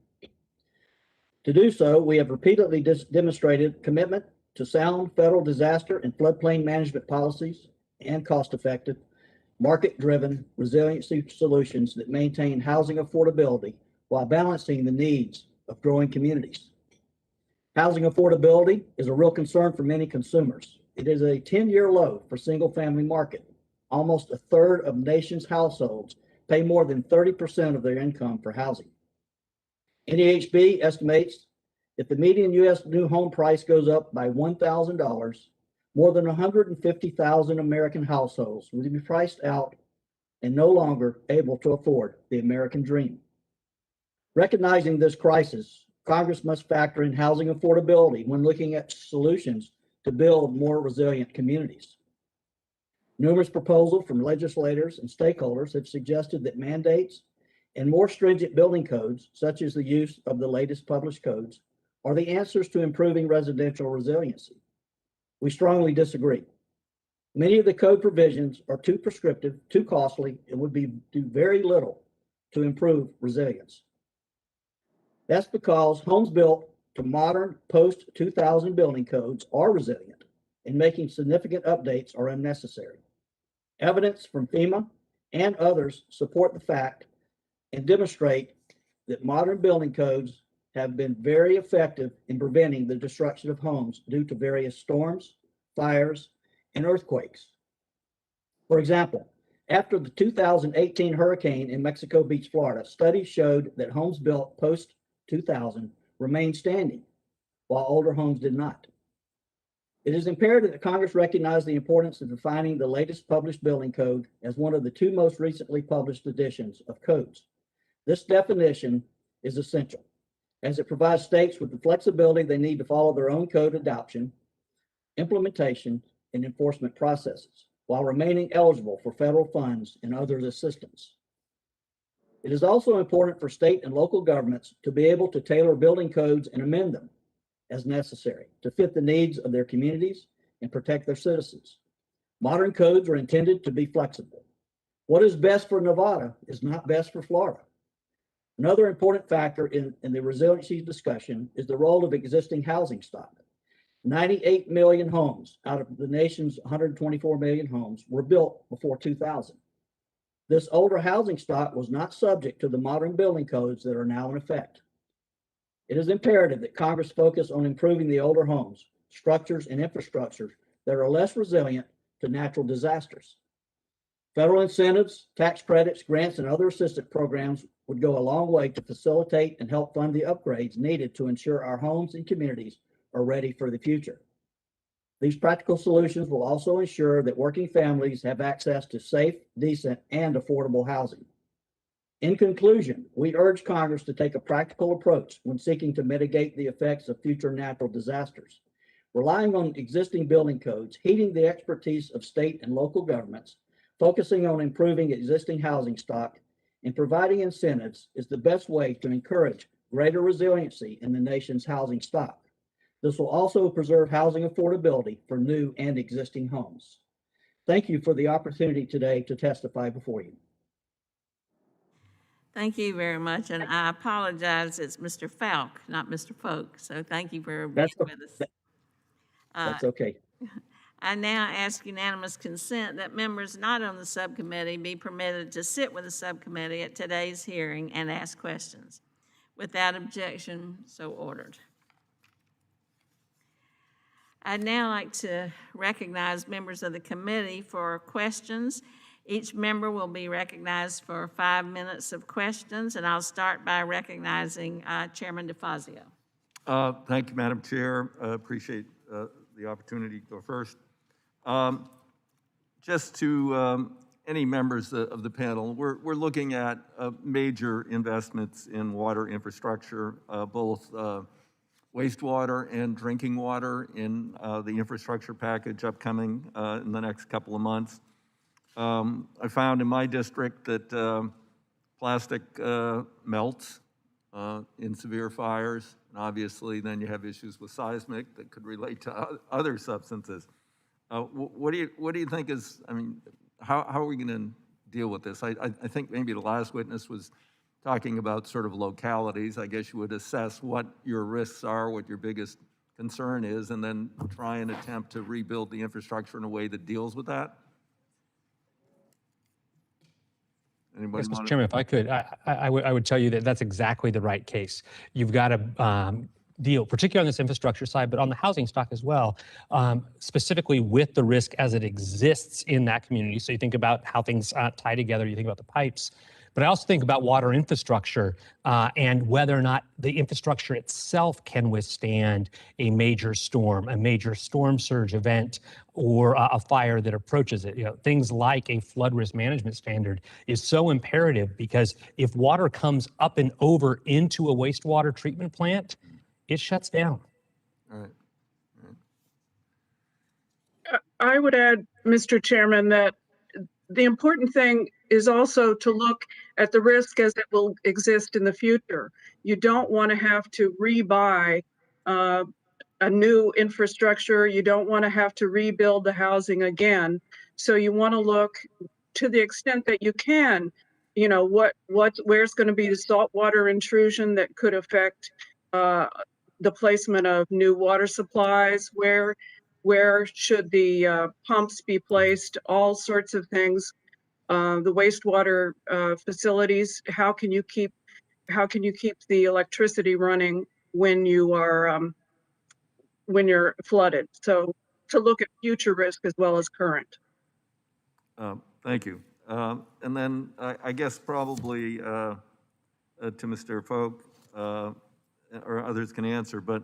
To do so, we have repeatedly demonstrated commitment to sound federal disaster and floodplain management policies and cost-effective, market-driven resiliency solutions that maintain housing affordability while balancing the needs of growing communities. Housing affordability is a real concern for many consumers. It is a 10-year low for single-family market. Almost a third of the nation's households pay more than 30% of their income for housing. NEHB estimates if the median U.S. new home price goes up by $1,000, more than 150,000 American households will be priced out and no longer able to afford the American dream. Recognizing this crisis, Congress must factor in housing affordability when looking at solutions to build more resilient communities. Numerous proposals from legislators and stakeholders have suggested that mandates and more stringent building codes, such as the use of the latest published codes, are the answers to improving residential resiliency. We strongly disagree. Many of the code provisions are too prescriptive, too costly, and would do very little to improve resilience. That's because homes built to modern post-2000 building codes are resilient, and making significant updates are unnecessary. Evidence from FEMA and others support the fact and demonstrate that modern building codes have been very effective in preventing the destruction of homes due to various storms, fires, and earthquakes. For example, after the 2018 hurricane in Mexico Beach, Florida, studies showed that homes built post-2000 remained standing, while older homes did not. It is imperative that Congress recognize the importance of defining the latest published building code as one of the two most recently published editions of codes. This definition is essential, as it provides states with the flexibility they need to follow their own code adoption, implementation, and enforcement processes, while remaining eligible for federal funds and other assistance. It is also important for state and local governments to be able to tailor building codes and amend them as necessary to fit the needs of their communities and protect their citizens. Modern codes are intended to be flexible. What is best for Nevada is not best for Florida. Another important factor in the resiliency discussion is the role of existing housing stock. 98 million homes out of the nation's 124 million homes were built before 2000. This older housing stock was not subject to the modern building codes that are now in effect. It is imperative that Congress focus on improving the older homes, structures, and infrastructure that are less resilient to natural disasters. Federal incentives, tax credits, grants, and other assistance programs would go a long way to facilitate and help fund the upgrades needed to ensure our homes and communities are ready for the future. These practical solutions will also ensure that working families have access to safe, decent, and affordable housing. In conclusion, we urge Congress to take a practical approach when seeking to mitigate the effects of future natural disasters. Relying on existing building codes, heeding the expertise of state and local governments, focusing on improving existing housing stock, and providing incentives is the best way to encourage greater resiliency in the nation's housing stock. This will also preserve housing affordability for new and existing homes. Thank you for the opportunity today to testify before you. Thank you very much, and I apologize, it's Mr. Falk, not Mr. Folk, so thank you for being with us. That's okay. I now ask unanimous consent that members not on the subcommittee be permitted to sit with the subcommittee at today's hearing and ask questions. Without objection, so ordered. I'd now like to recognize members of the committee for questions. Each member will be recognized for 5 minutes of questions, and I'll start by recognizing Chairman DeFazio. Thank you, Madam Chair. Appreciate the opportunity to go first. Just to any members of the panel, we're looking at major investments in water infrastructure, both wastewater and drinking water in the infrastructure package upcoming in the next couple of months. I found in my district that plastic melts in severe fires, and obviously then you have issues with seismic that could relate to other substances. What do you think is, I mean, how are we going to deal with this? I think maybe the last witness was talking about sort of localities. I guess you would assess what your risks are, what your biggest concern is, and then try and attempt to rebuild the infrastructure in a way that deals with that. Anybody Yes, want Mr. to? Chairman, if I could, I would tell you that that's exactly the right case. You've got to deal, particularly on this infrastructure side, but on the housing stock as well, specifically with the risk as it exists in that community. So you think about how things tie together, you think about the pipes, but I also think about water infrastructure and whether or not the infrastructure itself can withstand a major storm surge event, or a fire that approaches it. You know, things like a flood risk management standard is so imperative, because if water comes up and over into a wastewater treatment plant, it shuts down. All right. I would add, Mr. Chairman, that the important thing is also to look at the risk as it will exist in the future. You don't want to have to rebuy a new infrastructure. You don't want to have to rebuild the housing again. So you want to look, to the extent that you can, you know, where's going to be the saltwater intrusion that could affect the placement of new water supplies, where should the pumps be placed, all sorts of things. The wastewater facilities, how can you keep the electricity running when you're flooded? So to look at future risk as well as current. Thank you. And then I guess probably to Mr. Folk, or others can answer, but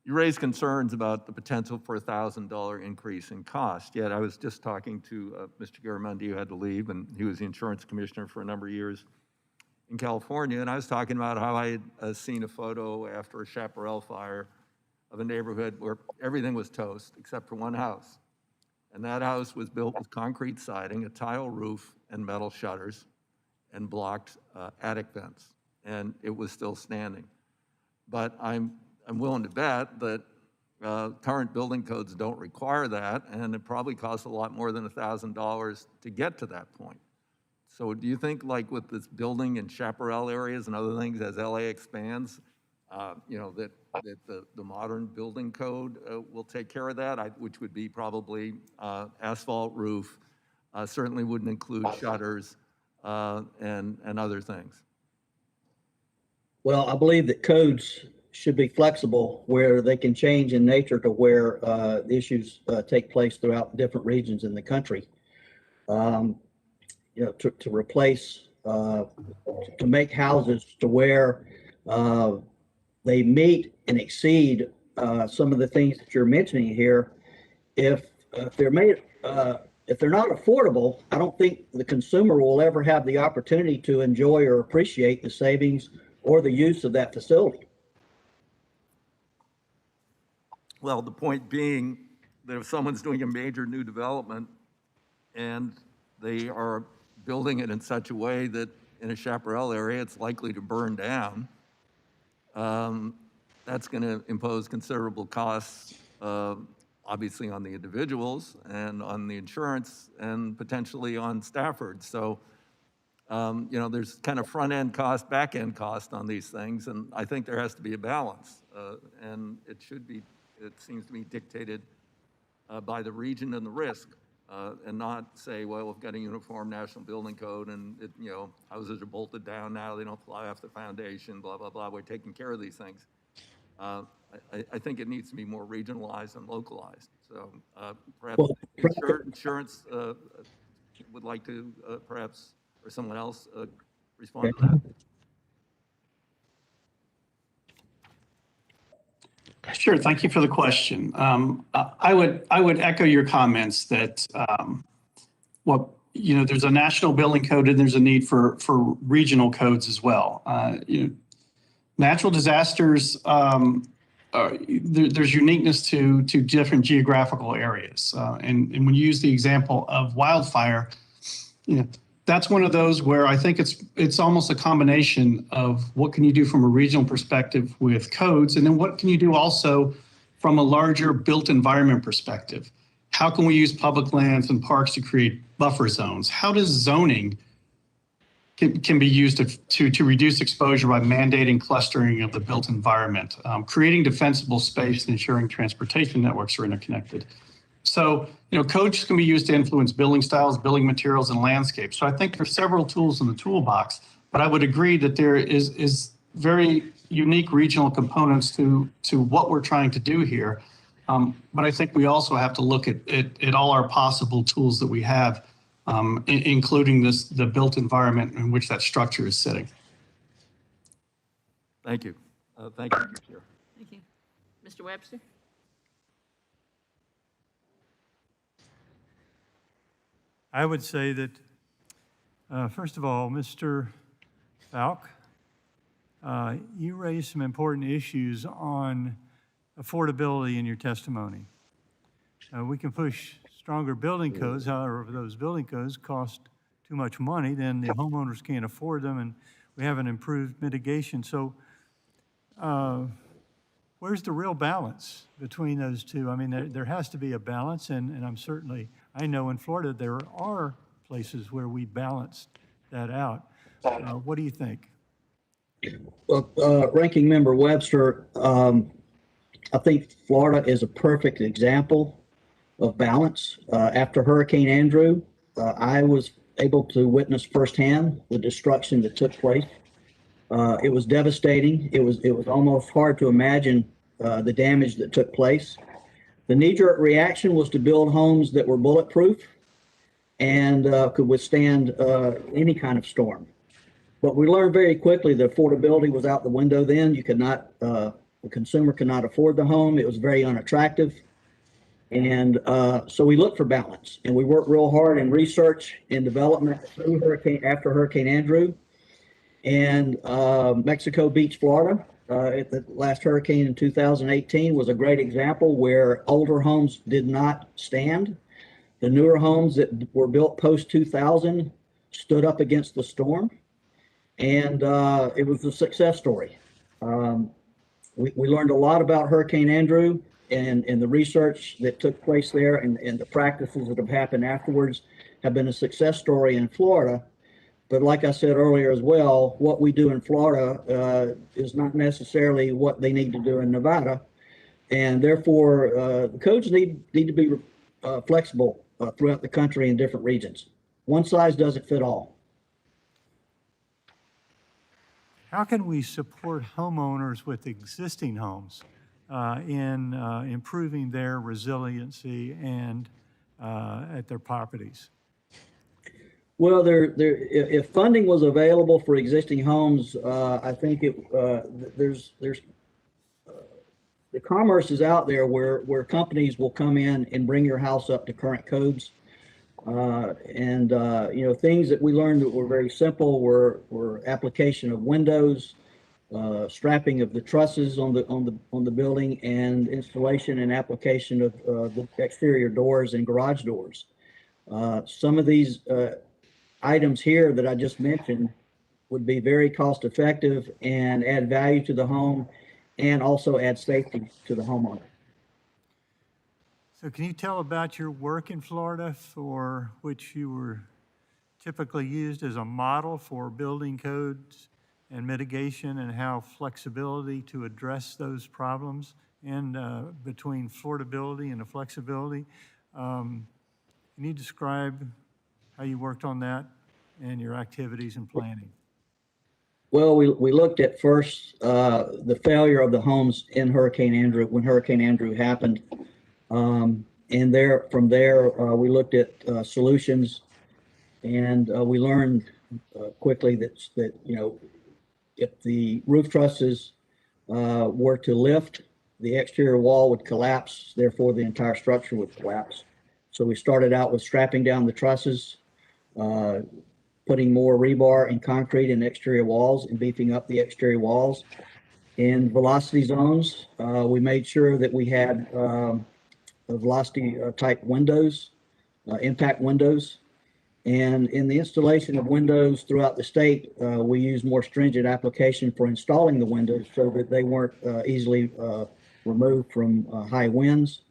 you raised concerns about the potential for a $1,000 increase in cost. Yet I was just talking to Mr. Garamendi, who had to leave, and he was the insurance commissioner for a number of years in California. And I was talking about how I had seen a photo after a chaparral fire of a neighborhood where everything was toast except for one house. And that house was built with concrete siding, a tile roof, and metal shutters, and blocked attic vents. And it was still standing. But I'm willing to bet that current building codes don't require that, and it probably costs a lot more than $1,000 to get to that point. So do you think, like with this building in chaparral areas and other things, as LA expands, you know, that the modern building code will take care of that, which would be probably asphalt roof, certainly wouldn't include shutters and other things? Well, I believe that codes should be flexible, where they can change in nature to where issues take place throughout different regions in the country. You know, to replace, to make houses to where they meet and exceed some of the things that you're mentioning here. If they're made, if they're not affordable, I don't think the consumer will ever have the opportunity to enjoy or appreciate the savings or the use of that facility. Well, the point being that if someone's doing a major new development and they are building it in such a way that in a chaparral area, it's likely to burn down, that's going to impose considerable costs, obviously on the individuals and on the insurance and potentially on Stafford. So, you know, there's kind of front-end cost, back-end cost on these things, and I think there has to be a balance. And it should be, it seems to me, dictated by the region and the risk, and not say, well, we've got a uniform national building code and, you know, houses are bolted down now, they don't fly off the foundation, blah, blah, blah, we're taking care of these things. I think it needs to be more regionalized and localized. So perhaps insurance would like to perhaps, or someone else respond to that. Sure, thank you for the question. I would echo your comments that you know, there's a national building code and there's a need for regional codes as well. You know, natural disasters, there's uniqueness to different geographical areas, and when you use the example of wildfire, you know, that's one of those where I think it's almost a combination of what can you do from a regional perspective with codes, and then what can you do also from a larger built environment perspective. How can we use public lands and parks to create buffer zones? How does zoning can be used to reduce exposure by mandating clustering of the built environment, creating defensible space and ensuring transportation networks are interconnected. So, codes can be used to influence building styles, building materials, and landscapes. So I think there's several tools in the toolbox, but I would agree that there is very unique regional components to what we're trying to do here. But I think we also have to look at all our possible tools that we have, including the built environment in which that structure is sitting. Thank you. Thank you, Chair. Thank you. Mr. Webster? I would say that, first of all, Mr. Falk, you raised some important issues on affordability in your testimony. We can push stronger building codes. However, if those building codes cost too much money, then the homeowners can't afford them, and we haven't improved mitigation. So where's the real balance between those two? I mean, there has to be a balance, and I know in Florida there are places where we balanced that out. What do you think? Well, Ranking Member Webster, I think Florida is a perfect example of balance. After Hurricane Andrew, I was able to witness firsthand the destruction that took place. It was devastating. It was almost hard to imagine the damage that took place. The knee-jerk reaction was to build homes that were bulletproof and could withstand any kind of storm. But we learned very quickly that affordability was out the window then. The consumer could not afford the home. It was very unattractive. And so we looked for balance, and we worked real hard in research and development after Hurricane Andrew. And Mexico Beach, Florida, at the last hurricane in 2018 was a great example where older homes did not stand. The newer homes that were built post 2000 stood up against the storm, and it was a success story. We learned a lot about Hurricane Andrew and the research that took place there, and the practices that have happened afterwards have been a success story in Florida. But like I said earlier as well, what we do in Florida is not necessarily what they need to do in Nevada. And therefore, the codes need to be flexible throughout the country in different regions. One size doesn't fit all. How can we support homeowners with existing homes in improving their resiliency and at their properties? Well, if funding was available for existing homes, I think there's the commerce is out there where companies will come in and bring your house up to current codes. Things that we learned that were very simple were application of windows, strapping of the trusses on the building, and installation and application of the exterior doors and garage doors. Some of these items here that I just mentioned would be very cost effective and add value to the home and also add safety to the homeowner. So can you tell about your work in Florida, for which you were typically used as a model for building codes and mitigation, and how flexibility to address those problems and between affordability and the flexibility? Can you describe how you worked on that and your activities and planning? Well, we looked at first the failure of the homes in Hurricane Andrew when Hurricane Andrew happened. And from there, we looked at solutions, and we learned quickly that if the roof trusses were to lift, the exterior wall would collapse. Therefore, the entire structure would collapse. So we started out with strapping down the trusses, putting more rebar and concrete in exterior walls, and beefing up the exterior walls. In velocity zones, we made sure that we had velocity type windows, impact windows. And in the installation of windows throughout the state, we used more stringent application for installing the windows so that they weren't easily removed from high winds.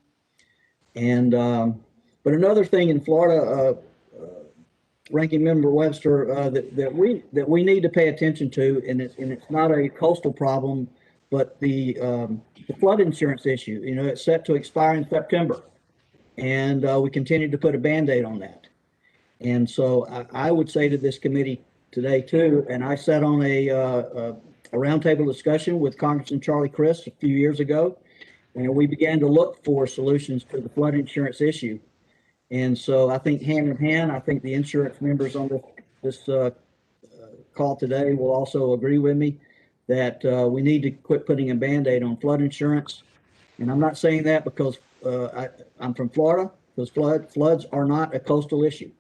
And But another thing in Florida, Ranking Member Webster, that we need to pay attention to, and it's not a coastal problem, but the flood insurance issue. You know, it's set to expire in September, and we continue to put a Band-Aid on that. And so I would say to this committee today too, and I sat on a roundtable discussion with Congressman Charlie Crist a few years ago, and we began to look for solutions to the flood insurance issue. And so I think hand in hand, I think the insurance members on this call today will also agree with me that we need to quit putting a Band-Aid on flood insurance. And I'm not saying that because I'm from Florida, because floods are not a coastal issue.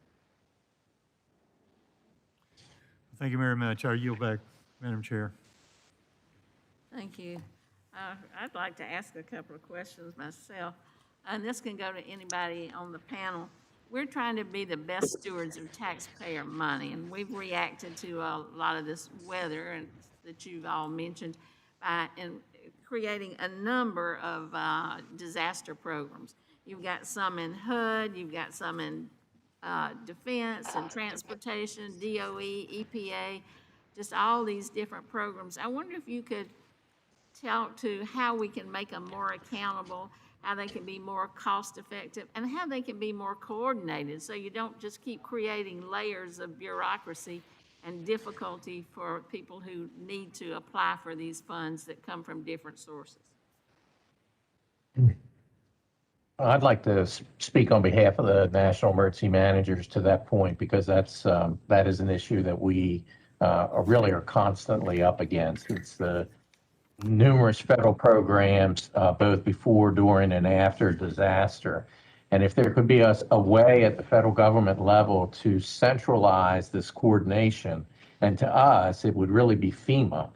Thank you very much. I yield back, Madam Chair. Thank you. I'd like to ask a couple of questions myself, and this can go to anybody on the panel. We're trying to be the best stewards of taxpayer money, and we've reacted to a lot of this weather and that you've all mentioned by creating a number of disaster programs. You've got some in HUD, you've got some in defense and transportation, DOE, EPA, just all these different programs. I wonder if you could talk to how we can make them more accountable, how they can be more cost effective, and how they can be more coordinated so you don't just keep creating layers of bureaucracy and difficulty for people who need to apply for these funds that come from different sources. I'd like to speak on behalf of the National Emergency Managers to that point, because that is an issue that we really are constantly up against. It's the numerous federal programs, both before, during, and after disaster. And if there could be a way at the federal government level to centralize this coordination, and to us, it would really be FEMA,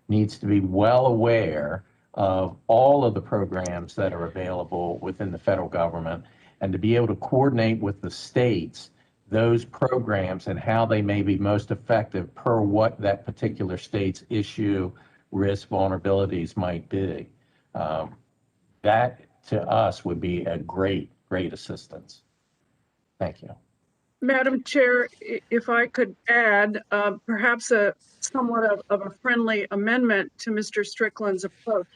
needs to be well aware of all of the programs that are available within the federal government, and to be able to coordinate with the states those programs and how they may be most effective per what that particular state's issue, risk, vulnerabilities might be. That to us would be a great assistance. Thank you. Madam Chair, if I could add perhaps a somewhat of a friendly amendment to Mr. Strickland's approach,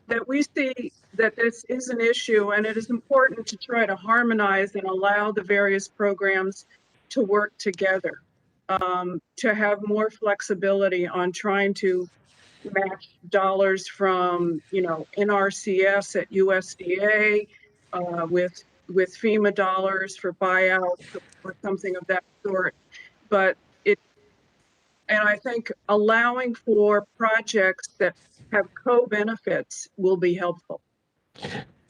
that we see that this is an issue and it is important to try to harmonize and allow the various programs to work together, to have more flexibility on trying to match dollars from, NRCS at USDA with FEMA dollars for buyouts or something of that sort. But and I think allowing for projects that have co-benefits will be helpful.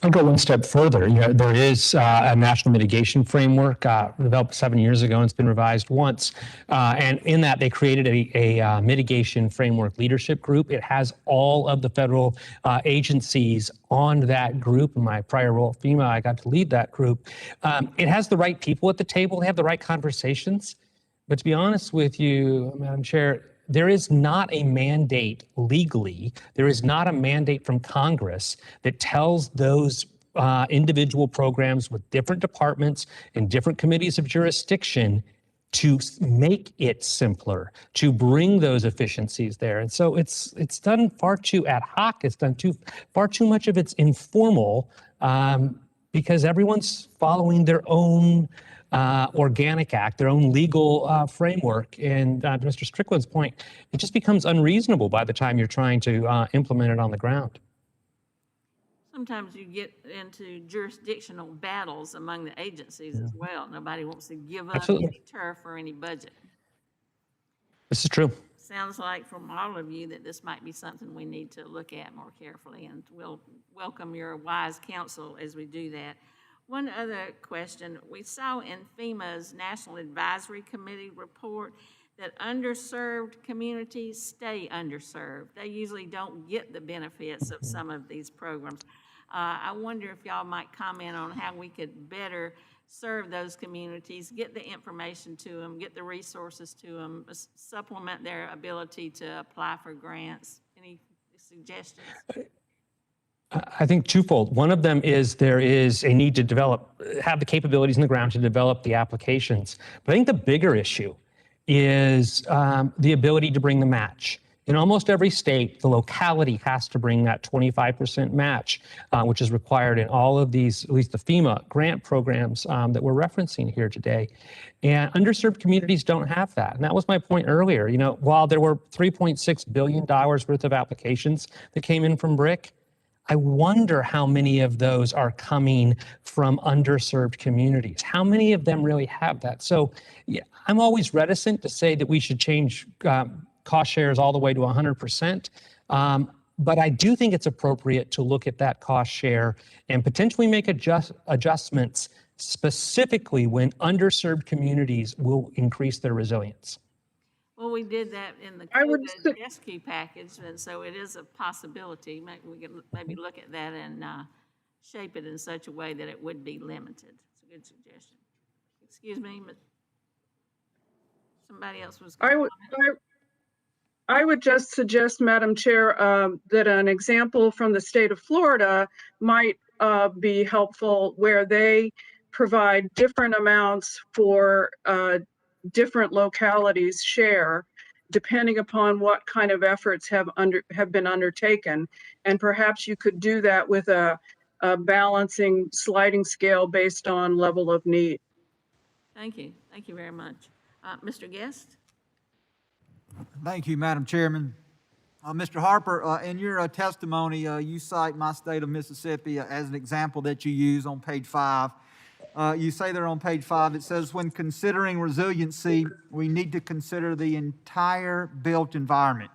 I'll go one step further. There is a national mitigation framework developed 7 years ago, and it's been revised once. And in that, they created a mitigation framework leadership group. It has all of the federal agencies on that group. In my prior role at FEMA, I got to lead that group. It has the right people at the table. They have the right conversations. But to be honest with you, Madam Chair, there is not a mandate legally, there is not a mandate from Congress that tells those individual programs with different departments and different committees of jurisdiction to make it simpler, to bring those efficiencies there. And so it's done far too ad hoc, it's done far too much of it's informal, because everyone's following their own organic act, their own legal framework. And to Mr. Strickland's point, it just becomes unreasonable by the time you're trying to implement it on the ground. Sometimes you get into jurisdictional battles among the agencies as well. Nobody wants to give up any turf or any budget. This is true. Sounds like from all of you that this might be something we need to look at more carefully, and we'll welcome your wise counsel as we do that. One other question. We saw in FEMA's National Advisory Committee report that underserved communities stay underserved. They usually don't get the benefits of some of these programs. I wonder if y'all might comment on how we could better serve those communities, get the information to them, get the resources to them, supplement their ability to apply for grants. Any suggestions? I think twofold. One of them is there is a need to have the capabilities in the ground to develop the applications. But I think the bigger issue is the ability to bring the match. In almost every state, the locality has to bring that 25% match, which is required in all of these, at least the FEMA grant programs that we're referencing here today. And underserved communities don't have that. And that was my point earlier. You know, while there were $3.6 billion worth of applications that came in from BRIC, I wonder how many of those are coming from underserved communities. How many of them really have that? So yeah, I'm always reticent to say that we should change cost shares all the way to 100%. But I do think it's appropriate to look at that cost share and potentially make adjustments specifically when underserved communities will increase their resilience. Well, we did that in the I would COVID rescue package, and so it is a possibility. We can maybe look at that and shape it in such a way that it would be limited. It's a good suggestion. Excuse me, but somebody else was going to I would just suggest, Madam Chair, that an example from the state of Florida might be helpful, where they provide different amounts for different localities share, depending upon what kind of efforts have been undertaken. And perhaps you could do that with a balancing sliding scale based on level of need. Thank you. Thank you very much. Mr. Guest? Thank you, Madam Chairman. Mr. Harper, in your testimony, you cite my state of Mississippi as an example that you use on page 5. You say there on page 5, it says, when considering resiliency, we need to consider the entire built environment.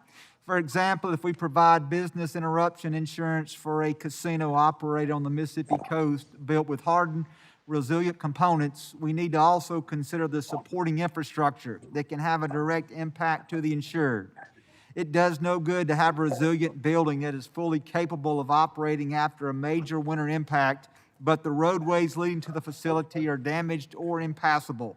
For example, if we provide business interruption insurance for a casino operated on the Mississippi coast built with hardened, resilient components, we need to also consider the supporting infrastructure that can have a direct impact to the insured. It does no good to have a resilient building that is fully capable of operating after a major winter impact, but the roadways leading to the facility are damaged or impassable.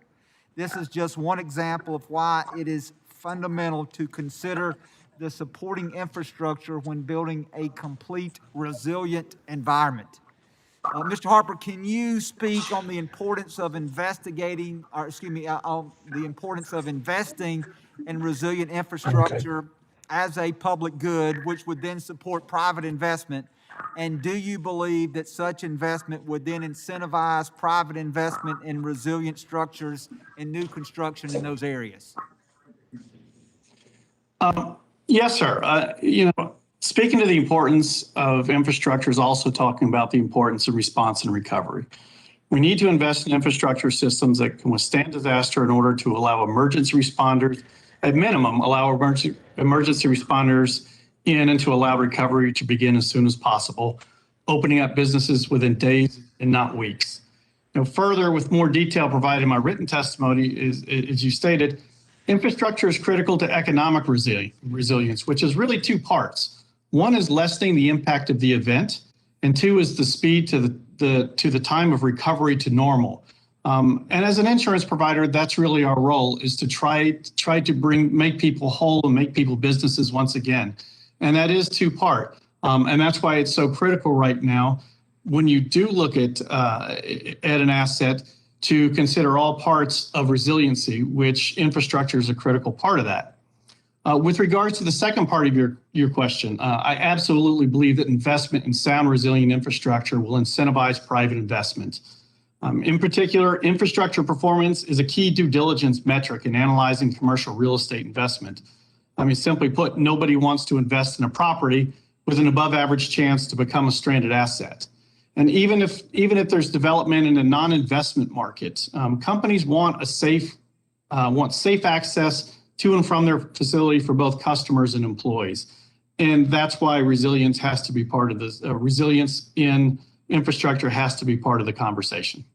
This is just one example of why it is fundamental to consider the supporting infrastructure when building a complete resilient environment. Mr. Harper, can you speak on the importance of investing in resilient infrastructure as a public good, which would then support private investment? And do you believe that such investment would then incentivize private investment in resilient structures and new construction in those areas? Yes, sir. Speaking to the importance of infrastructure is also talking about the importance of response and recovery. We need to invest in infrastructure systems that can withstand disaster in order to allow emergency responders, at minimum, allow emergency responders in and to allow recovery to begin as soon as possible, opening up businesses within days and not weeks. Further, with more detail provided in my written testimony, as you stated, infrastructure is critical to economic resilience, which is really two parts. One is lessening the impact of the event, and two is the speed to the time of recovery to normal. And as an insurance provider, that's really our role, is to try to make people whole and make people businesses once again. And that is two-part. And that's why it's so critical right now when you do look at an asset to consider all parts of resiliency, which infrastructure is a critical part of that. With regards to the second part of your question, I absolutely believe that investment in sound, resilient infrastructure will incentivize private investment. In particular, infrastructure performance is a key due diligence metric in analyzing commercial real estate investment. I mean, simply put, nobody wants to invest in a property with an above average chance to become a stranded asset. And even if there's development in a non-investment market, companies want safe access to and from their facility for both customers and employees. And that's why resilience has to be part of this. Resilience in infrastructure has to be part of the conversation.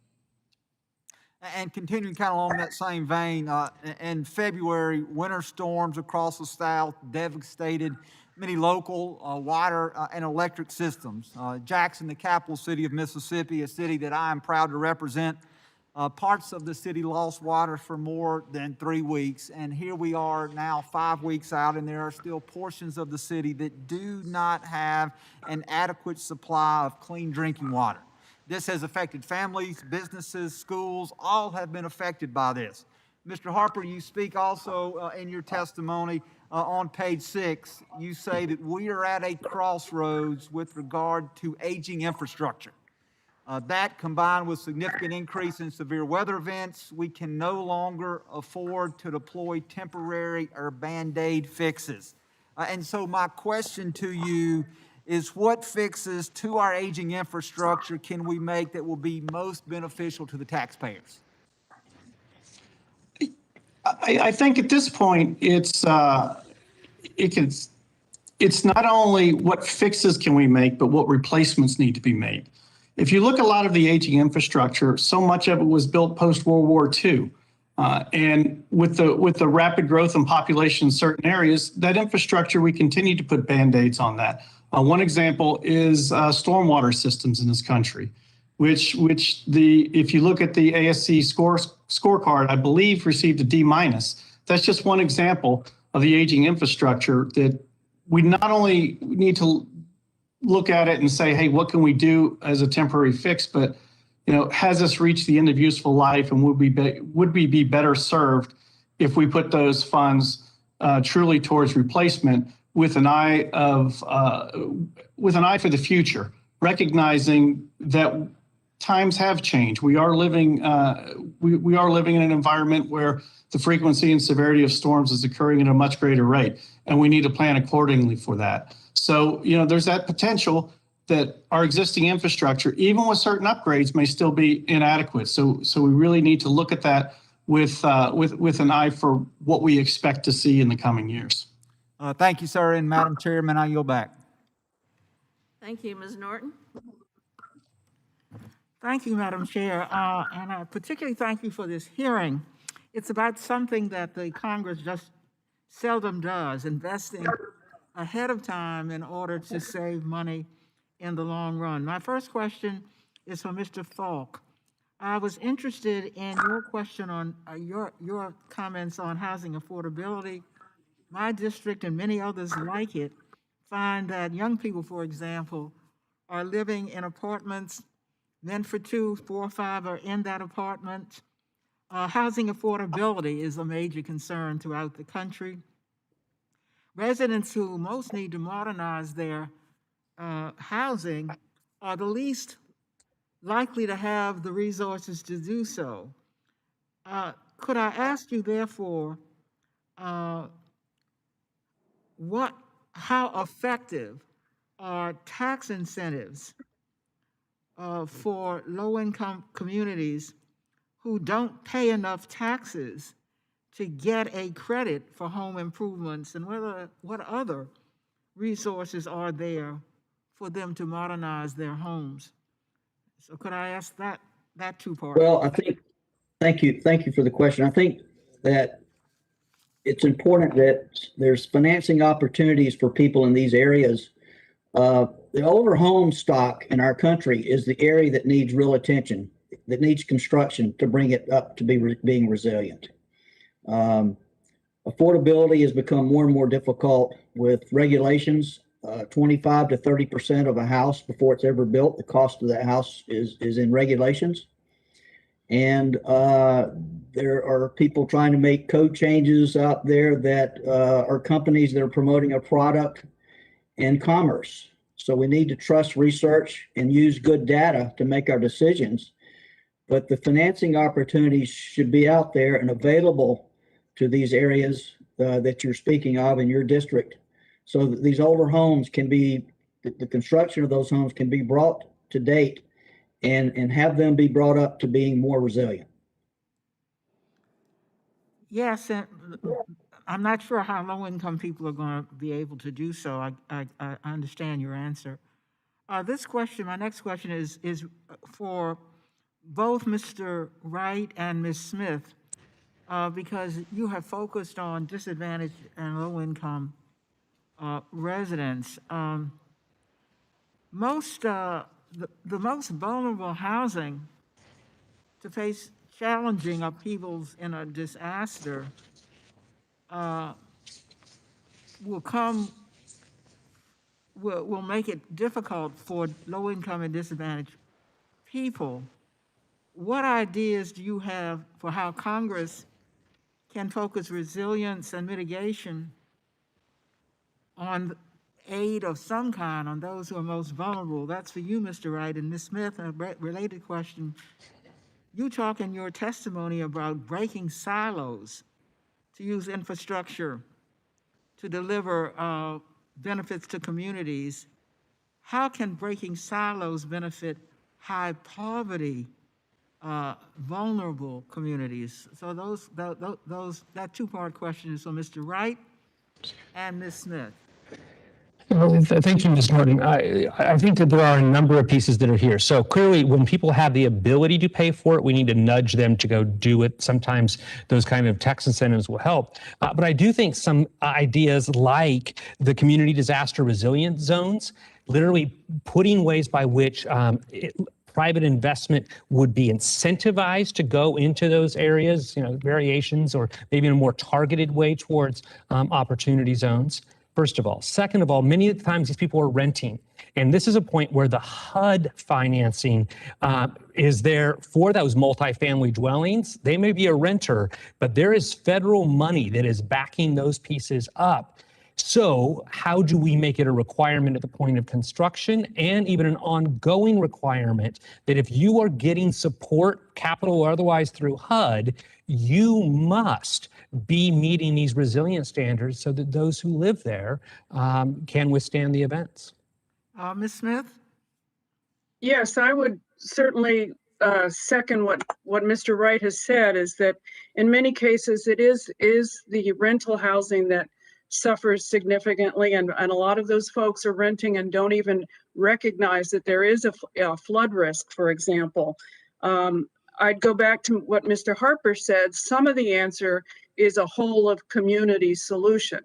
And continuing kind of along that same vein, in February, winter storms across the South devastated many local water and electric systems. Jackson, the capital city of Mississippi, a city that I am proud to represent, Parts of the city lost water for more than 3 weeks, and here we are now 5 weeks out, and there are still portions of the city that do not have an adequate supply of clean drinking water. This has affected families, businesses, schools, all have been affected by this. Mr. Harper, you speak also in your testimony on page 6, you say that we are at a crossroads with regard to aging infrastructure. That combined with significant increase in severe weather events, we can no longer afford to deploy temporary or Band-Aid fixes. And so my question to you is, what fixes to our aging infrastructure can we make that will be most beneficial to the taxpayers? I think at this point, it's not only what fixes can we make, but what replacements need to be made. If you look at a lot of the aging infrastructure, so much of it was built post-World War II. And with the rapid growth in population in certain areas, that infrastructure, we continue to put Band-Aids on that. One example is stormwater systems in this country, which if you look at the ASC scorecard, I believe received a D-. That's just one example of the aging infrastructure that we not only need to look at it and say, hey, what can we do as a temporary fix, but has this reached the end of useful life, and would we be better served if we put those funds truly towards replacement with an eye for the future, recognizing that times have changed. We are living in an environment where the frequency and severity of storms is occurring at a much greater rate, and we need to plan accordingly for that. So, there's that potential that our existing infrastructure, even with certain upgrades, may still be inadequate. So we really need to look at that with an eye for what we expect to see in the coming years. Thank you, sir, and Madam Chairman, I yield back. Thank you, Ms. Norton. Thank you, Madam Chair, and I particularly thank you for this hearing. It's about something that the Congress just seldom does, investing ahead of time in order to save money in the long run. My first question is for Mr. Falk. I was interested in your question on your comments on housing affordability. My district and many others like it find that young people, for example, are living in apartments, men for 2, 4, or 5 are in that apartment. Housing affordability is a major concern throughout the country. Residents who most need to modernize their housing are the least likely to have the resources to do so. Could I ask you, therefore, how effective are tax incentives for low-income communities who don't pay enough taxes to get a credit for home improvements, and what other resources are there for them to modernize their homes? So could I ask that two-part? Well, thank you for the question. I think that it's important that there's financing opportunities for people in these areas. The older home stock in our country is the area that needs real attention, that needs construction to bring it up to being resilient. Affordability has become more and more difficult with regulations. 25 to 30% of a house before it's ever built, the cost of that house is in regulations. And there are people trying to make code changes out there that are companies that are promoting a product in commerce. So we need to trust research and use good data to make our decisions. But the financing opportunities should be out there and available to these areas that you're speaking of in your district, so that these older homes can be, the construction of those homes can be brought to date and have them be brought up to being more resilient. Yes, and I'm not sure how low-income people are going to be able to do so. I understand your answer. My next question is for both Mr. Wright and Ms. Smith, because you have focused on disadvantaged and low-income residents. The most vulnerable housing to face challenging upheavals in a disaster will come, will make it difficult for low-income and disadvantaged people. What ideas do you have for how Congress can focus resilience and mitigation on aid of some kind on those who are most vulnerable? That's for you, Mr. Wright. And Ms. Smith, a related question. You talk in your testimony about breaking silos to use infrastructure to deliver benefits to communities. How can breaking silos benefit high poverty, vulnerable communities? So that two-part question is for Mr. Wright and Ms. Smith. Well, thank you, Ms. Norton. I think that there are a number of pieces that are here. So clearly, when people have the ability to pay for it, we need to nudge them to go do it. Sometimes those kind of tax incentives will help. But I do think some ideas like the community disaster resilience zones, literally putting ways by which private investment would be incentivized to go into those areas, variations, or maybe in a more targeted way towards opportunity zones. First of all. Second of all, many of the times these people are renting. And this is a point where the HUD financing is there for those multifamily dwellings. They may be a renter, but there is federal money that is backing those pieces up. So how do we make it a requirement at the point of construction and even an ongoing requirement that if you are getting support, capital or otherwise through HUD, you must be meeting these resilience standards so that those who live there can withstand the events. Ms. Smith? Yes, I would certainly second what Mr. Wright has said, is that in many cases it is the rental housing that suffers significantly, and a lot of those folks are renting and don't even recognize that there is a flood risk, for example. I'd go back to what Mr. Harper said. Some of the answer is a whole of community solution.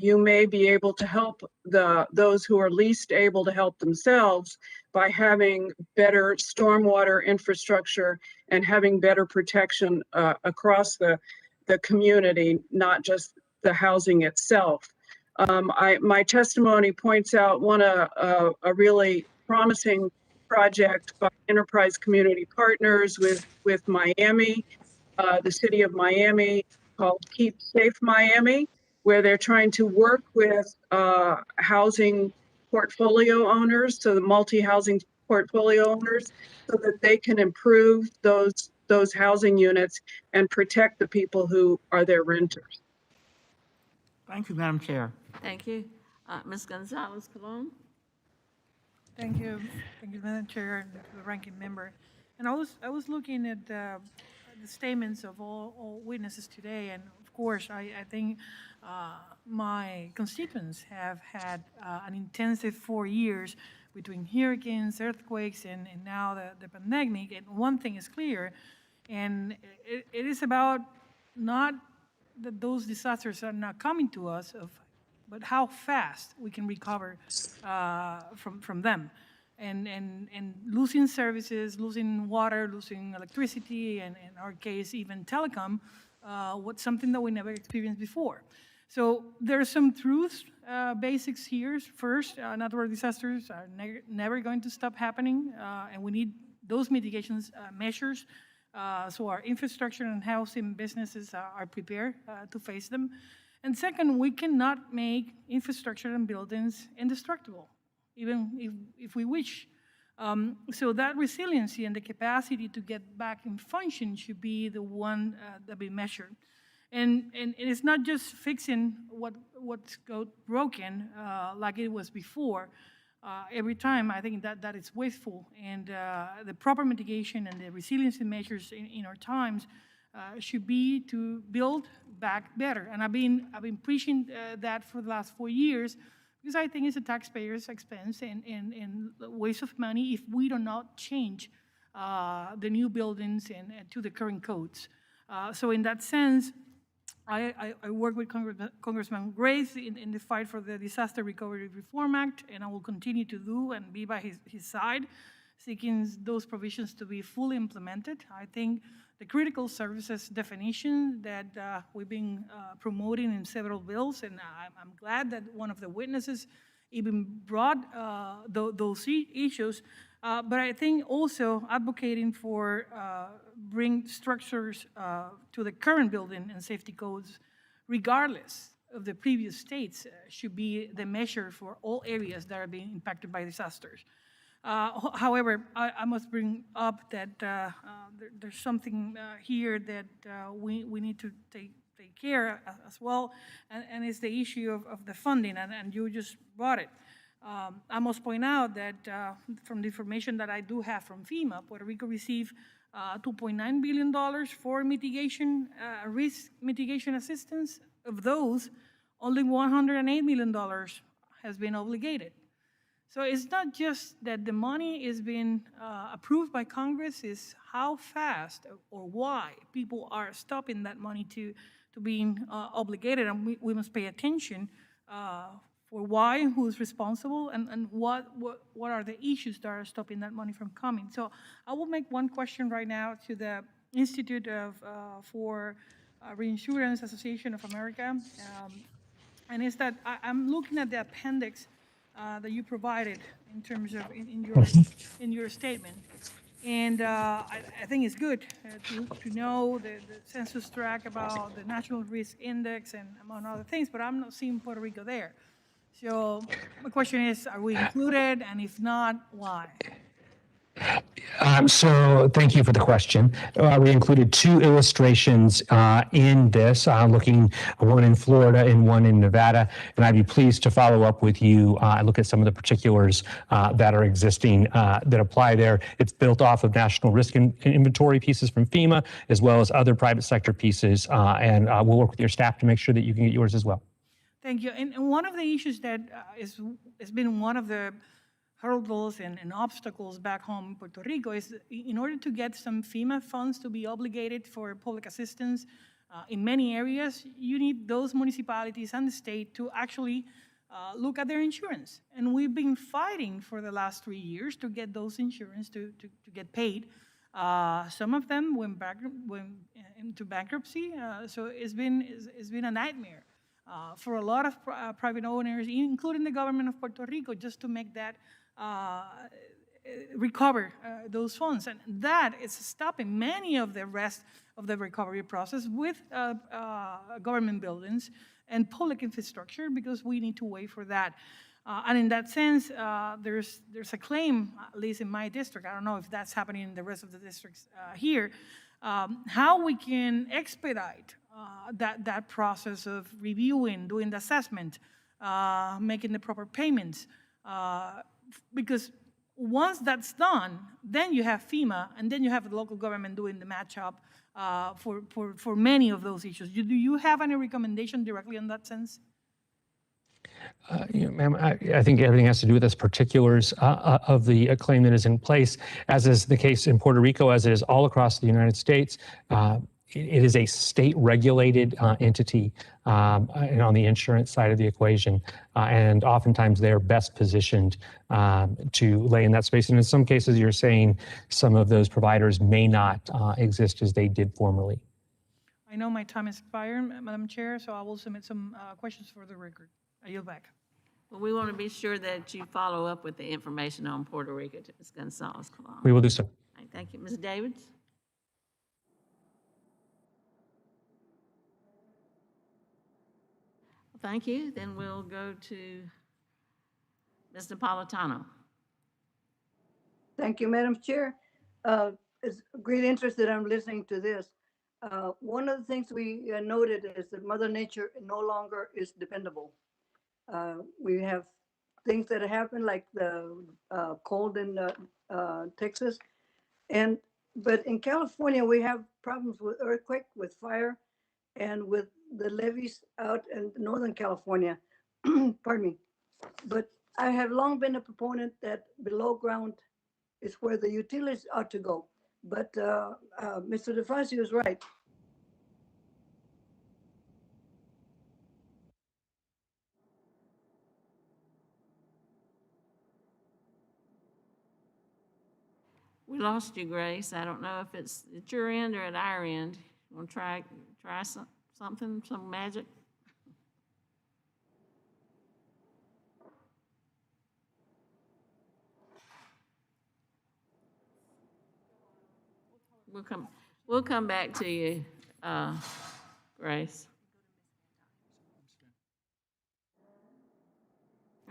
You may be able to help those who are least able to help themselves by having better stormwater infrastructure and having better protection across the community, not just the housing itself. My testimony points out a really promising project by Enterprise Community Partners with Miami, the city of Miami, called Keep Safe Miami, where they're trying to work with housing portfolio owners, so the multi-housing portfolio owners, so that they can improve those housing units and protect the people who are their renters. Thank you, Madam Chair. Thank you. Ms. Gonzalez Colon? Thank you, Madam Chair, and the ranking member. And I was looking at the statements of all witnesses today, and of course, I think my constituents have had an intensive 4 years between hurricanes, earthquakes, and now the pandemic. And one thing is clear, and it is about not that those disasters are not coming to us, but how fast we can recover from them. And losing services, losing water, losing electricity, and in our case, even telecom, was something that we never experienced before. So there are some truths, basics here. First, natural disasters are never going to stop happening, and we need those mitigations measures so our infrastructure and housing businesses are prepared to face them. And second, we cannot make infrastructure and buildings indestructible, even if we wish. So that resiliency and the capacity to get back in function should be the one that we measure. And it's not just fixing what's got broken like it was before. Every time, I think that is wasteful. And the proper mitigation and the resiliency measures in our times should be to build back better. And I've been preaching that for the last 4 years, because I think it's a taxpayer's expense and waste of money if we do not change the new buildings and to the current codes. So in that sense, I work with Congressman Grace in the fight for the Disaster Recovery Reform Act, and I will continue to do and be by his side, seeking those provisions to be fully implemented. I think the critical services definition that we've been promoting in several bills, and I'm glad that one of the witnesses even brought those issues. But I think also advocating for bring structures to the current building and safety codes, regardless of the previous states, should be the measure for all areas that are being impacted by disasters. However, I must bring up that there's something here that we need to take care as well, and it's the issue of the funding, and you just brought it. I must point out that from the information that I do have from FEMA, Puerto Rico received $2.9 billion for mitigation, risk mitigation assistance. Of those, only $108 million has been obligated. So it's not just that the money is being approved by Congress, it's how fast or why people are stopping that money to being obligated, and we must pay attention for why, who's responsible, and what are the issues that are stopping that money from coming. So I will make one question right now to the Institute for Reinsurance Association of America, and it's that I'm looking at the appendix that you provided in terms of in your statement, and I think it's good to know the census tract about the National Risk Index and among other things, but I'm not seeing Puerto Rico there. So my question is, are we included, and if not, why? So thank you for the question. We included two illustrations in this, looking one in Florida and one in Nevada, and I'd be pleased to follow up with you and look at some of the particulars that are existing that apply there. It's built off of national risk inventory pieces from FEMA, as well as other private sector pieces, and we'll work with your staff to make sure that you can get yours as well. Thank you. And one of the issues that has been one of the hurdles and obstacles back home in Puerto Rico is in order to get some FEMA funds to be obligated for public assistance in many areas, you need those municipalities and the state to actually look at their insurance. And we've been fighting for the last 3 years to get those insurance to get paid. Some of them went into bankruptcy, so it's been a nightmare for a lot of private owners, including the government of Puerto Rico, just to make that recover those funds. And that is stopping many of the rest of the recovery process with government buildings and public infrastructure, because we need to wait for that. And in that sense, there's a claim, at least in my district, I don't know if that's happening in the rest of the districts here, how we can expedite that process of reviewing, doing the assessment, making the proper payments. Because once that's done, then you have FEMA, and then you have the local government doing the match-up for many of those issues. Do you have any recommendation directly in that sense? Ma'am, I think everything has to do with the particulars of the claim that is in place, as is the case in Puerto Rico, as it is all across the United States. It is a state-regulated entity and on the insurance side of the equation, and oftentimes they're best positioned to lay in that space. And in some cases, you're saying some of those providers may not exist as they did formerly. I know my time is expired, Madam Chair, so I will submit some questions for the record. I yield back. Well, we want to be sure that you follow up with the information on Puerto Rico to Ms. Gonzalez-Colon. We will do so. Right, thank you. Ms. Davids? Thank you. Then we'll go to Ms. Napolitano. Thank you, Madam Chair. It's great interest that I'm listening to this. One of the things we noted is that Mother Nature no longer is dependable. We have things that happen like the cold in Texas, but in California we have problems with earthquake, with fire, and with the levees out in Northern California. Pardon me. But I have long been a proponent that below ground is where the utilities ought to go. But Mr. DeFazio is right. We lost you, Grace. I don't know if it's at your end or at our end. You want to try something, some magic? We'll come back to you, Grace.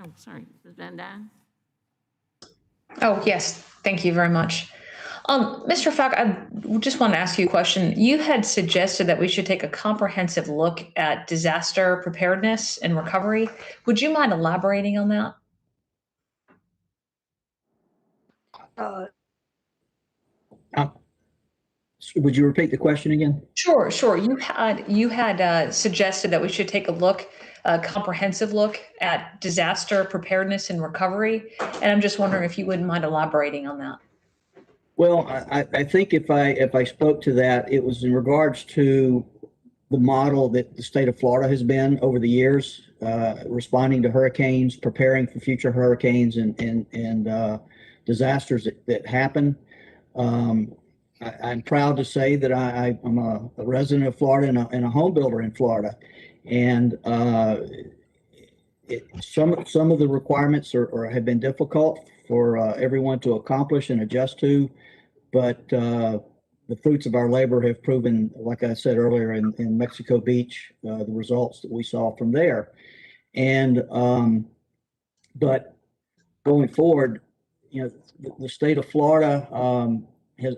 Oh, sorry, Ms. Van Dyne? Oh, yes, thank you very much. Mr. Falk, I just want to ask you a question. You had suggested that we should take a comprehensive look at disaster preparedness and recovery. Would you mind elaborating on that? Uh, Would you repeat the question again? Sure, sure. You had suggested that we should take a comprehensive look at disaster preparedness and recovery, and I'm just wondering if you wouldn't mind elaborating on that. Well, I think if I spoke to that, it was in regards to the model that the state of Florida has been over the years, responding to hurricanes, preparing for future hurricanes and disasters that happen. I'm proud to say that I'm a resident of Florida and a home builder in Florida, and some of the requirements have been difficult for everyone to accomplish and adjust to, but the fruits of our labor have proven, like I said earlier, in Mexico Beach, the results that we saw from there. And but going forward, the state of Florida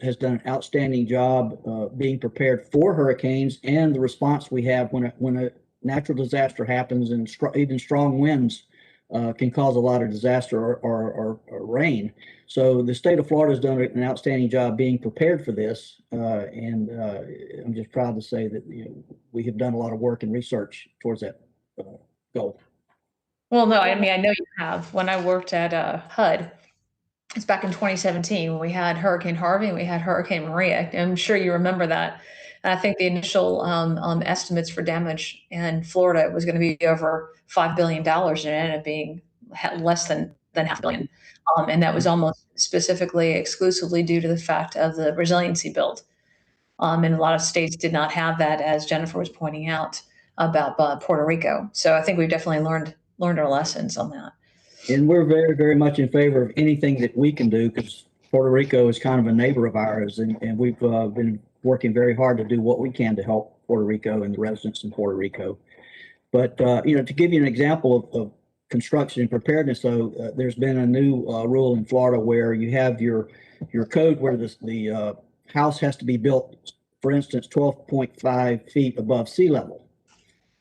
has done an outstanding job being prepared for hurricanes and the response we have when a natural disaster happens, and even strong winds can cause a lot of disaster or rain. So the state of Florida has done an outstanding job being prepared for this, and I'm just proud to say that we have done a lot of work and research towards that goal. Well, no, I mean, I know you have. When I worked at HUD, it's back in 2017 when we had Hurricane Harvey and we had Hurricane Maria. I'm sure you remember that. And I think the initial estimates for damage in Florida was going to be over $5 billion, and it ended up being less than half a billion. And that was almost specifically, exclusively due to the fact of the resiliency build. And a lot of states did not have that, as Jennifer was pointing out about Puerto Rico. So I think we've definitely learned our lessons on that. And we're very, very much in favor of anything that we can do, because Puerto Rico is kind of a neighbor of ours, and we've been working very hard to do what we can to help Puerto Rico and the residents in Puerto Rico. But to give you an example of construction and preparedness, though, there's been a new rule in Florida where you have your code where the house has to be built, for instance, 12.5 feet above sea level.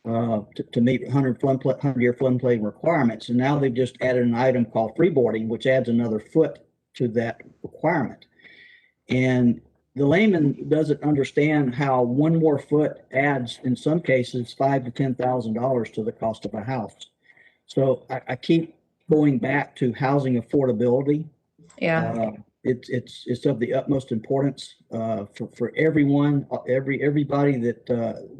To meet 100-year floodplain requirements. And now they've just added an item called freeboarding, which adds another foot to that requirement. And the layman doesn't understand how one more foot adds, in some cases, $5,000 to $10,000 to the cost of a house. So I keep going back to housing affordability. Yeah. It's of the utmost importance for everyone, everybody that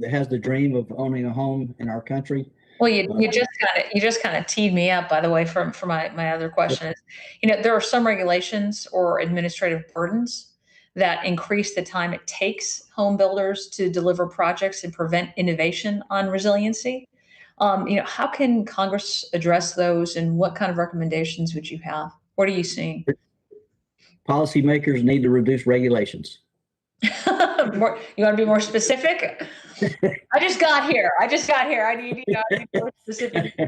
has the dream of owning a home in our country. Well, you just kind of teed me up, by the way, for my other question is, there are some regulations or administrative burdens that increase the time it takes home builders to deliver projects and prevent innovation on resiliency. How can Congress address those, and what kind of recommendations would you have? What are you seeing? Policymakers need to reduce regulations. You want to be more specific? I just got here. I need more specific.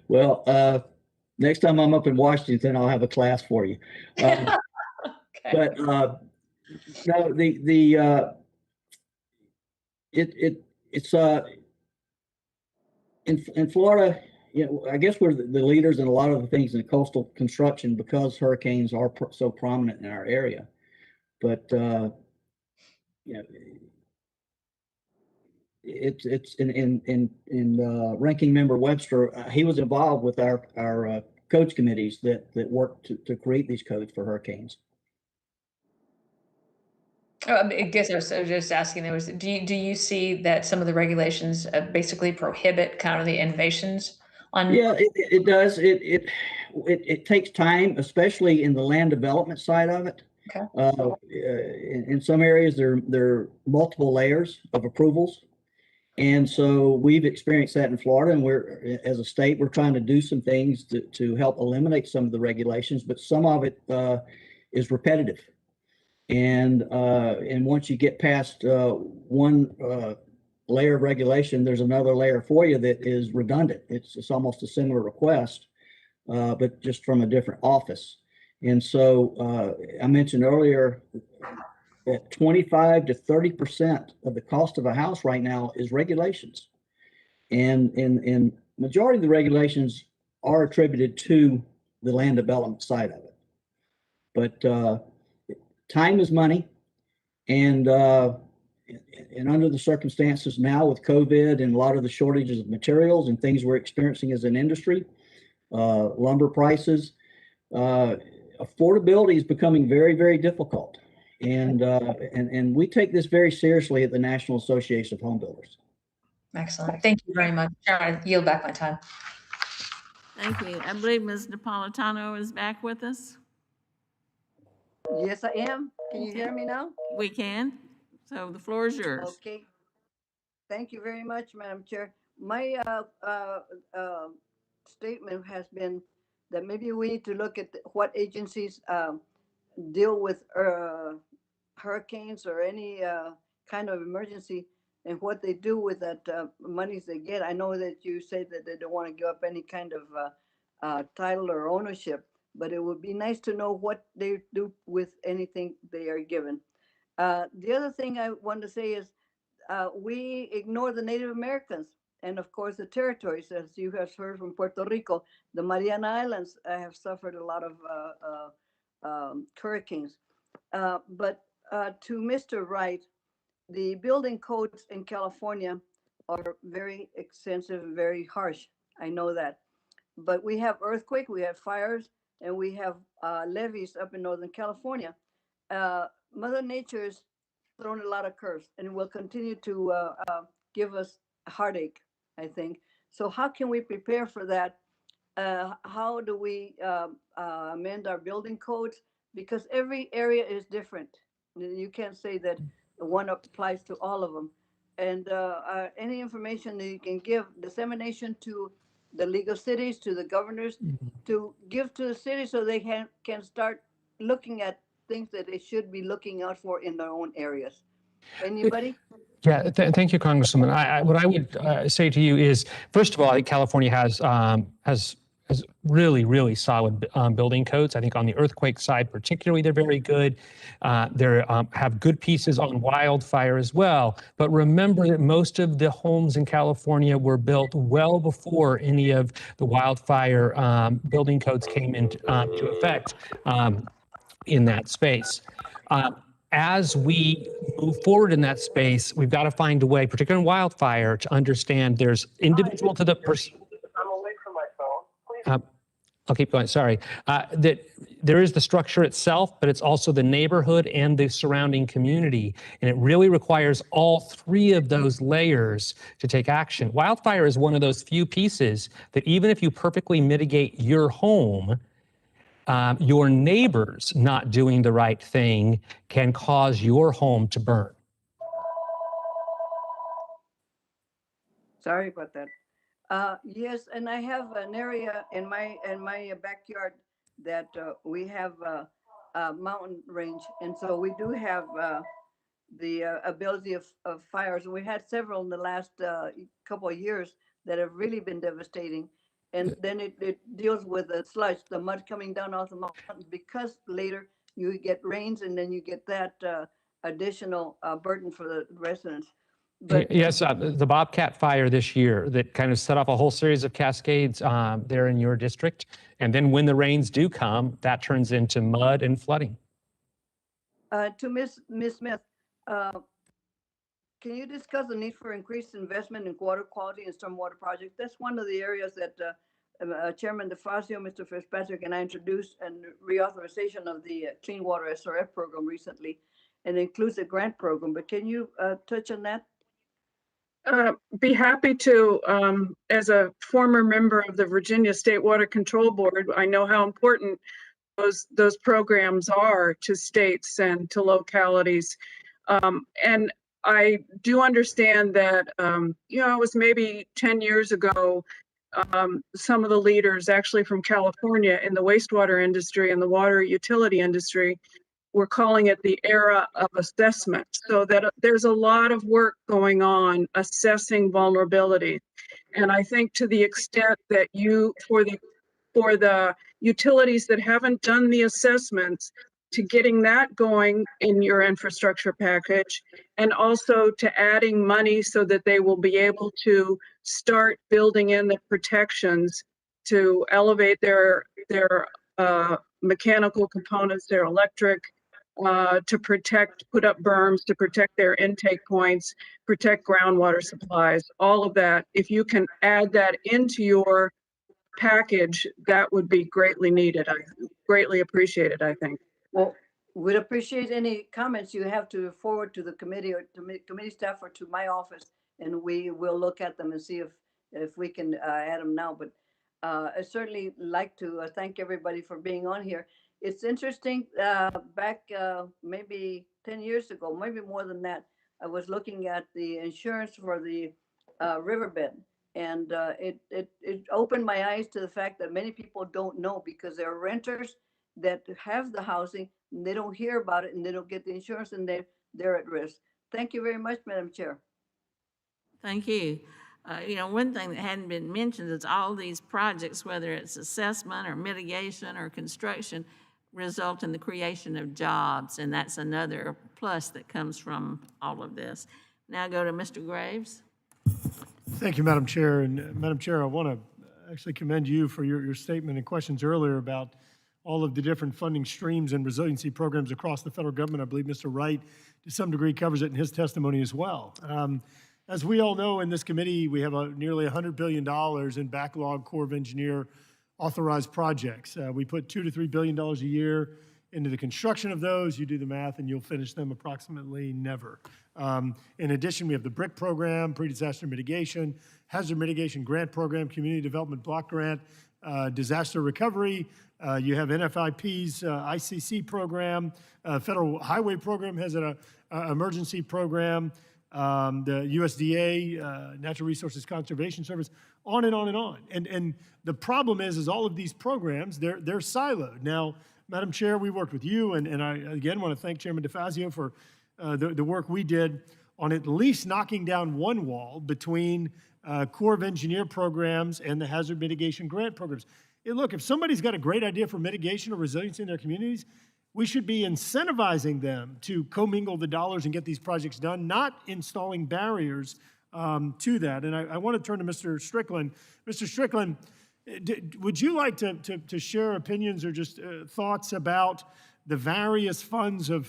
Well, next time I'm up in Washington, I'll have a class for you. Okay. But no, it's in Florida. I guess we're the leaders in a lot of the things in coastal construction because hurricanes are so prominent in our area. But it's in Ranking Member Webster. He was involved with our codes committees that worked to create these codes for hurricanes. I guess I was just asking. Do you see that some of the regulations basically prohibit kind of the innovations on? Yeah, it does. It takes time, especially in the land development side of it. Okay. In some areas, there are multiple layers of approvals. And so we've experienced that in Florida, and as a state, we're trying to do some things to help eliminate some of the regulations, but some of it is repetitive. And once you get past one layer of regulation, there's another layer for you that is redundant. It's almost a similar request, but just from a different office. And so I mentioned earlier that 25 to 30% of the cost of a house right now is regulations. And majority of the regulations are attributed to the land development side of it. But time is money. And under the circumstances now with COVID and a lot of the shortages of materials and things we're experiencing as an industry, lumber prices, affordability is becoming very, very difficult. And we take this very seriously at the National Association of Home Builders. Excellent. Thank you very much. I yield back my time. Thank you. I believe Ms. Napolitano is back with us. Yes, I am. Can you hear me now? We can. So the floor is yours. Okay. Thank you very much, Madam Chair. My statement has been that maybe we need to look at what agencies deal with hurricanes or any kind of emergency and what they do with that monies they get. I know that you say that they don't want to give up any kind of title or ownership, but it would be nice to know what they do with anything they are given. The other thing I want to say is we ignore the Native Americans and of course the territories. As you have heard from Puerto Rico, the Mariana Islands have suffered a lot of hurricanes. But to Mr. Wright, the building codes in California are very extensive and very harsh. I know that. But we have earthquake, we have fires, and we have levees up in Northern California. Mother Nature's thrown a lot of curves and will continue to give us a heartache, I think. So how can we prepare for that? How do we amend our building codes? Because every area is different. You can't say that one applies to all of them. And any information that you can give, dissemination to the League of Cities, to the governors, to give to the city so they can start looking at things that they should be looking out for in their own areas. Anybody? Yeah, thank you, Congresswoman. What I would say to you is, first of all, I think California has really, really solid building codes. I think on the earthquake side, particularly, they're very good. They have good pieces on wildfire as well. But remember that most of the homes in California were built well before any of the wildfire building codes came into effect in that space. As we move forward in that space, we've got to find a way, particularly in wildfire, to understand there's individual to the person. I'm away from my phone. Please. I'll keep going, sorry. That there is the structure itself, but it's also the neighborhood and the surrounding community. And it really requires all three of those layers to take action. Wildfire is one of those few pieces that even if you perfectly mitigate your home, your neighbors not doing the right thing can cause your home to burn. Sorry about that. Yes, and I have an area in my backyard that we have a mountain range, and so we do have the ability of fires. We had several in the last couple of years that have really been devastating. And then it deals with the sludge, the mud coming down off the mountain, because later you get rains and then you get that additional burden for the residents. But yes, the Bobcat fire this year that kind of set off a whole series of cascades there in your district. And then when the rains do come, that turns into mud and flooding. To Ms. Smith, can you discuss the need for increased investment in water quality and stormwater projects? That's one of the areas that Chairman DeFazio, Mr. Fitzpatrick, and I introduced a reauthorization of the Clean Water SRF program recently, and it includes a grant program. But can you touch on that? Be happy to. As a former member of the Virginia State Water Control Board, I know how important those programs are to states and to localities. And I do understand that, it was maybe 10 years ago, some of the leaders actually from California in the wastewater industry and the water utility industry we're calling it the era of assessment. So that there's a lot of work going on assessing vulnerability. And I think to the extent that for the utilities that haven't done the assessments, to getting that going in your infrastructure package, and also to adding money so that they will be able to start building in the protections to elevate their mechanical components, their electric, to put up berms, to protect their intake points, protect groundwater supplies, all of that. If you can add that into your package, that would be greatly needed. I greatly appreciated, I think. Well, we'd appreciate any comments you have to forward to the committee or to committee staff or to my office, and we will look at them and see if we can add them now. But I certainly like to thank everybody for being on here. It's interesting, back maybe 10 years ago, maybe more than that, I was looking at the insurance for the riverbed. And it opened my eyes to the fact that many people don't know, because there are renters that have the housing, and they don't hear about it, and they don't get the insurance, and they're at risk. Thank you very much, Madam Chair. Thank you. One thing that hadn't been mentioned is all these projects, whether it's assessment or mitigation or construction, result in the creation of jobs, and that's another plus that comes from all of this. Now go to Mr. Graves. Thank you, Madam Chair. And Madam Chair, I want to actually commend you for your statement and questions earlier about all of the different funding streams and resiliency programs across the federal government. I believe Mr. Wright, to some degree, covers it in his testimony as well. As we all know in this committee, we have nearly $100 billion in backlog Corps of Engineer authorized projects. We put $2 to $3 billion a year into the construction of those. You do the math and you'll finish them approximately never. In addition, we have the BRIC program, pre-disaster mitigation, hazard mitigation grant program, community development block grant, disaster recovery. You have NFIP's ICC program, federal highway program has an emergency program, the USDA, Natural Resources Conservation Service, on and on and on. And the problem is all of these programs, they're siloed. Now, Madam Chair, we worked with you, and I again want to thank Chairman DeFazio for the work we did on at least knocking down one wall between Corps of Engineer programs and the hazard mitigation grant programs. Look, if somebody's got a great idea for mitigation or resiliency in their communities, we should be incentivizing them to commingle the dollars and get these projects done, not installing barriers to that. And I want to turn to Mr. Strickland. Mr. Strickland, would you like to share opinions or just thoughts about the various funds of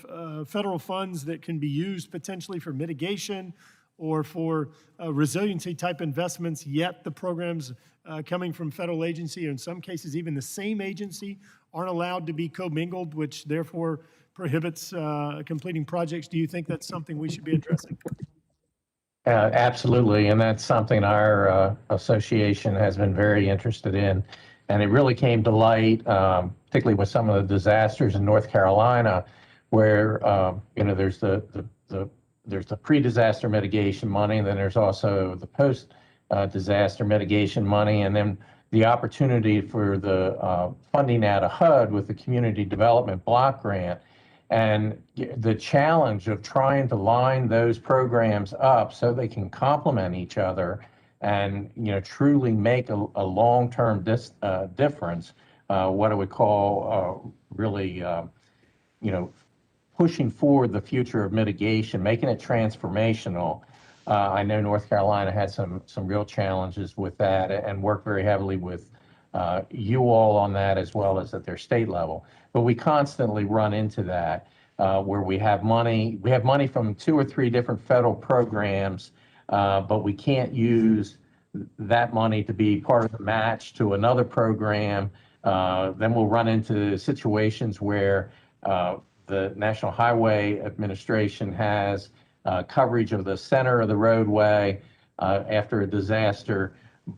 federal funds that can be used potentially for mitigation or for resiliency type investments, yet the programs coming from federal agency, or in some cases even the same agency, aren't allowed to be commingled, which therefore prohibits completing projects? Do you think that's something we should be addressing? Absolutely, and that's something our association has been very interested in. And it really came to light, particularly with some of the disasters in North Carolina, where there's the pre-disaster mitigation money, and then there's also the post-disaster mitigation money, and then the opportunity for the funding out of HUD with the Community Development Block Grant. And the challenge of trying to line those programs up so they can complement each other and truly make a long-term difference, what I would call really pushing forward the future of mitigation, making it transformational. I know North Carolina had some real challenges with that and worked very heavily with you all on that, as well as at their state level. But we constantly run into that where we have money from 2 or 3 different federal programs, but we can't use that money to be part of the match to another program. Then we'll run into situations where the National Highway Administration has coverage of the center of the roadway, after a disaster,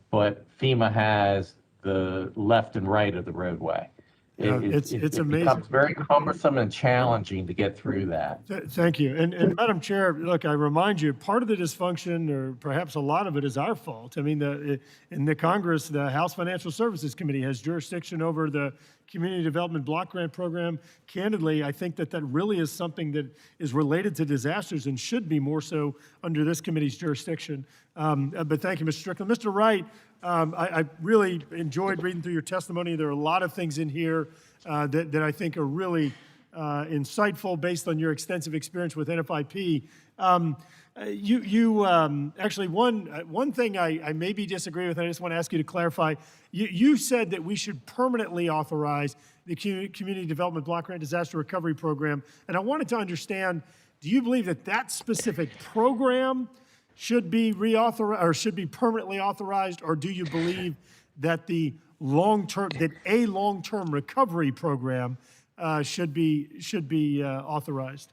but FEMA has the left and right of the roadway. It's It amazing. becomes very cumbersome and challenging to get through that. Thank you. And Madam Chair, look, I remind you, part of the dysfunction, or perhaps a lot of it, is our fault. I mean, in the Congress, the House Financial Services Committee has jurisdiction over the Community Development Block Grant Program. Candidly, I think that really is something that is related to disasters and should be more so under this committee's jurisdiction. But thank you, Mr. Strickland. Mr. Wright, I really enjoyed reading through your testimony. There are a lot of things in here that I think are really insightful based on your extensive experience with NFIP. Actually, one thing I maybe disagree with, and I just want to ask you to clarify. You said that we should permanently authorize the Community Development Block Grant Disaster Recovery Program, and I wanted to understand, do you believe that that specific program should be reauthorized or should be permanently authorized, or do you believe that a long-term recovery program should be authorized?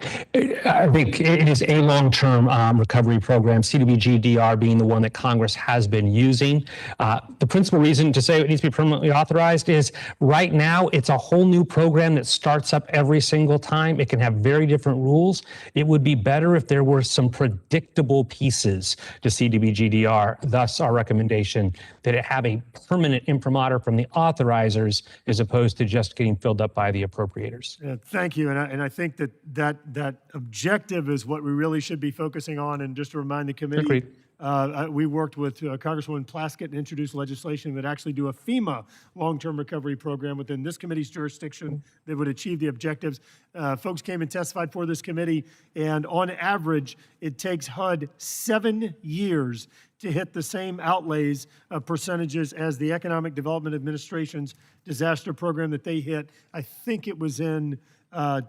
I think it is a long-term recovery program, CDBG-DR being the one that Congress has been using. The principal reason to say it needs to be permanently authorized is right now it's a whole new program that starts up every single time. It can have very different rules. It would be better if there were some predictable pieces to CDBG-DR, thus our recommendation that it have a permanent imprimatur from the authorizers as opposed to just getting filled up by the appropriators. Thank you, and I think that objective is what we really should be focusing on. And just to remind the committee, we worked with Congresswoman Plaskett and introduced legislation that actually do a FEMA long-term recovery program within this committee's jurisdiction that would achieve the objectives. Folks came and testified for this committee, and on average, it takes HUD 7 years to hit the same outlays percentages as the Economic Development Administration's disaster program that they hit. I think it was in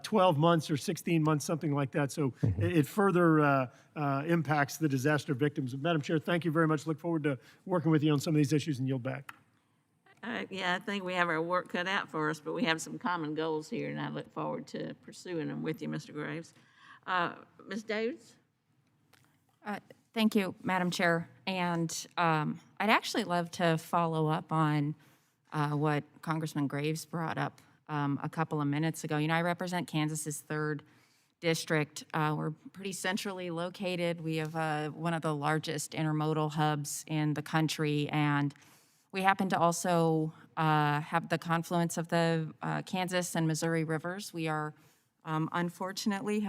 12 months or 16 months, something like that. So it further impacts the disaster victims. Madam Chair, thank you very much. Look forward to working with you on some of these issues and yield back. Yeah, I think we have our work cut out for us, but we have some common goals here, and I look forward to pursuing them with you, Mr. Graves. Ms. Davis? Thank you, Madam Chair. And I'd actually love to follow up on what Congressman Graves brought up a couple of minutes ago. You know, I represent Kansas's 3rd district. We're pretty centrally located. We have one of the largest intermodal hubs in the country, and we happen to also have the confluence of the Kansas and Missouri rivers. We are, unfortunately,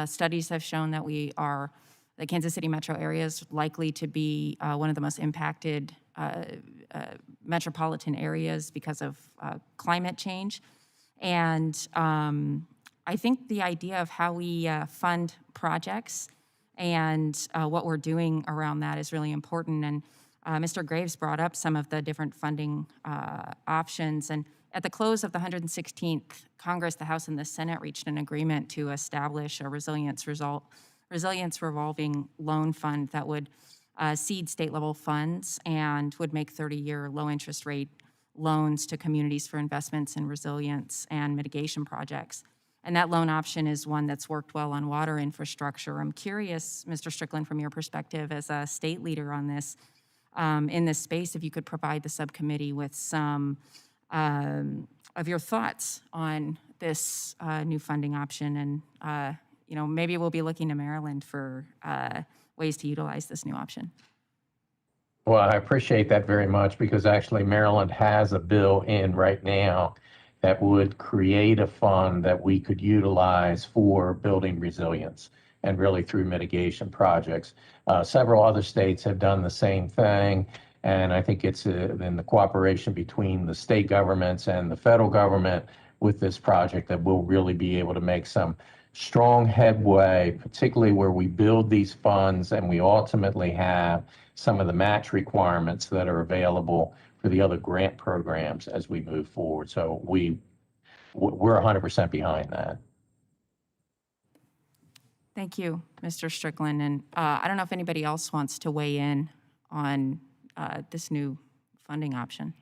studies have shown that the Kansas City metro area is likely to be one of the most impacted metropolitan areas because of climate change. And I think the idea of how we fund projects and what we're doing around that is really important. And Mr. Graves brought up some of the different funding options. And at the close of the 116th Congress, the House and the Senate reached an agreement to establish a resilience revolving loan fund that would seed state-level funds and would make 30-year low-interest rate loans to communities for investments in resilience and mitigation projects. And that loan option is one that's worked well on water infrastructure. I'm curious, Mr. Strickland, from your perspective as a state leader on this, in this space, if you could provide the subcommittee with some of your thoughts on this new funding option. And maybe we'll be looking to Maryland for ways to utilize this new option. Well, I appreciate that very much, because actually Maryland has a bill in right now that would create a fund that we could utilize for building resilience and really through mitigation projects. Several other states have done the same thing, and I think it's in the cooperation between the state governments and the federal government with this project that we'll really be able to make some strong headway, particularly where we build these funds and we ultimately have some of the match requirements that are available for the other grant programs as we move forward. So we're 100% behind that. Thank you, Mr. Strickland. And I don't know if anybody else wants to weigh in on this new funding option.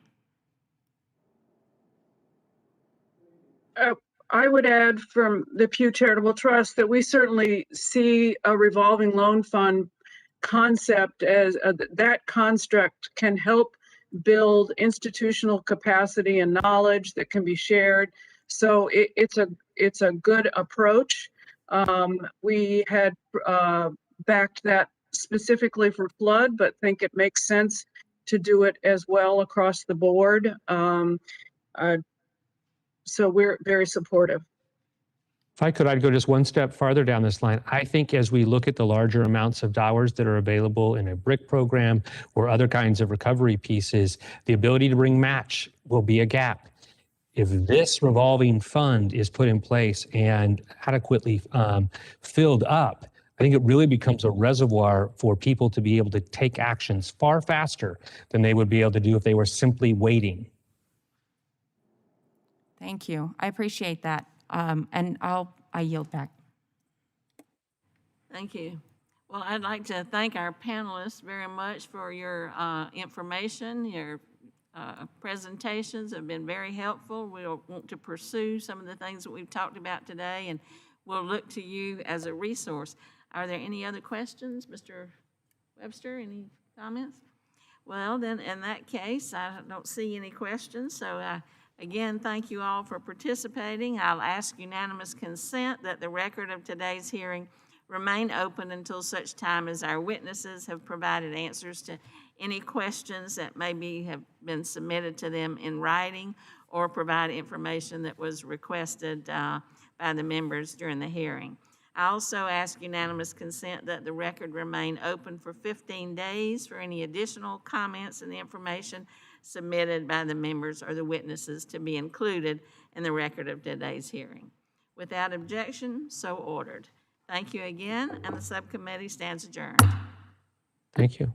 I would add from the Pew Charitable Trust that we certainly see a revolving loan fund concept as that construct can help build institutional capacity and knowledge that can be shared. So it's a good approach. We had backed that specifically for flood, but think it makes sense to do it as well across the board. So we're very supportive. If I could, I'd go just one step farther down this line. I think as we look at the larger amounts of dollars that are available in a BRIC program or other kinds of recovery pieces, the ability to bring match will be a gap. If this revolving fund is put in place and adequately filled up, I think it really becomes a reservoir for people to be able to take actions far faster than they would be able to do if they were simply waiting. Thank you. I appreciate that. And I yield back. Thank you. Well, I'd like to thank our panelists very much for your information. Your presentations have been very helpful. We'll want to pursue some of the things that we've talked about today, and we'll look to you as a resource. Are there any other questions? Mr. Webster, any comments? Well, then, in that case, I don't see any questions, so again, thank you all for participating. I'll ask unanimous consent that the record of today's hearing remain open until such time as our witnesses have provided answers to any questions that maybe have been submitted to them in writing or provide information that was requested by the members during the hearing. I also ask unanimous consent that the record remain open for 15 days for any additional comments and information submitted by the members or the witnesses to be included in the record of today's hearing. Without objection, so ordered. Thank you again, and the subcommittee stands adjourned. Thank you.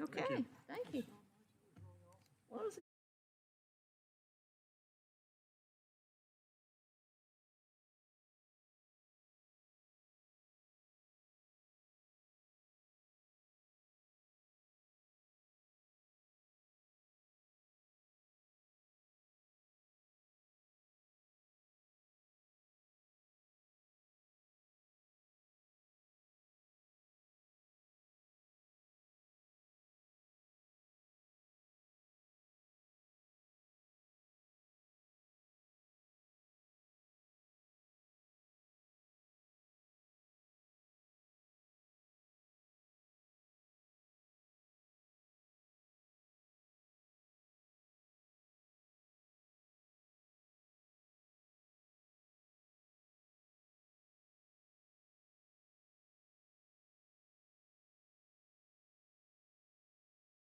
Okay, thank you.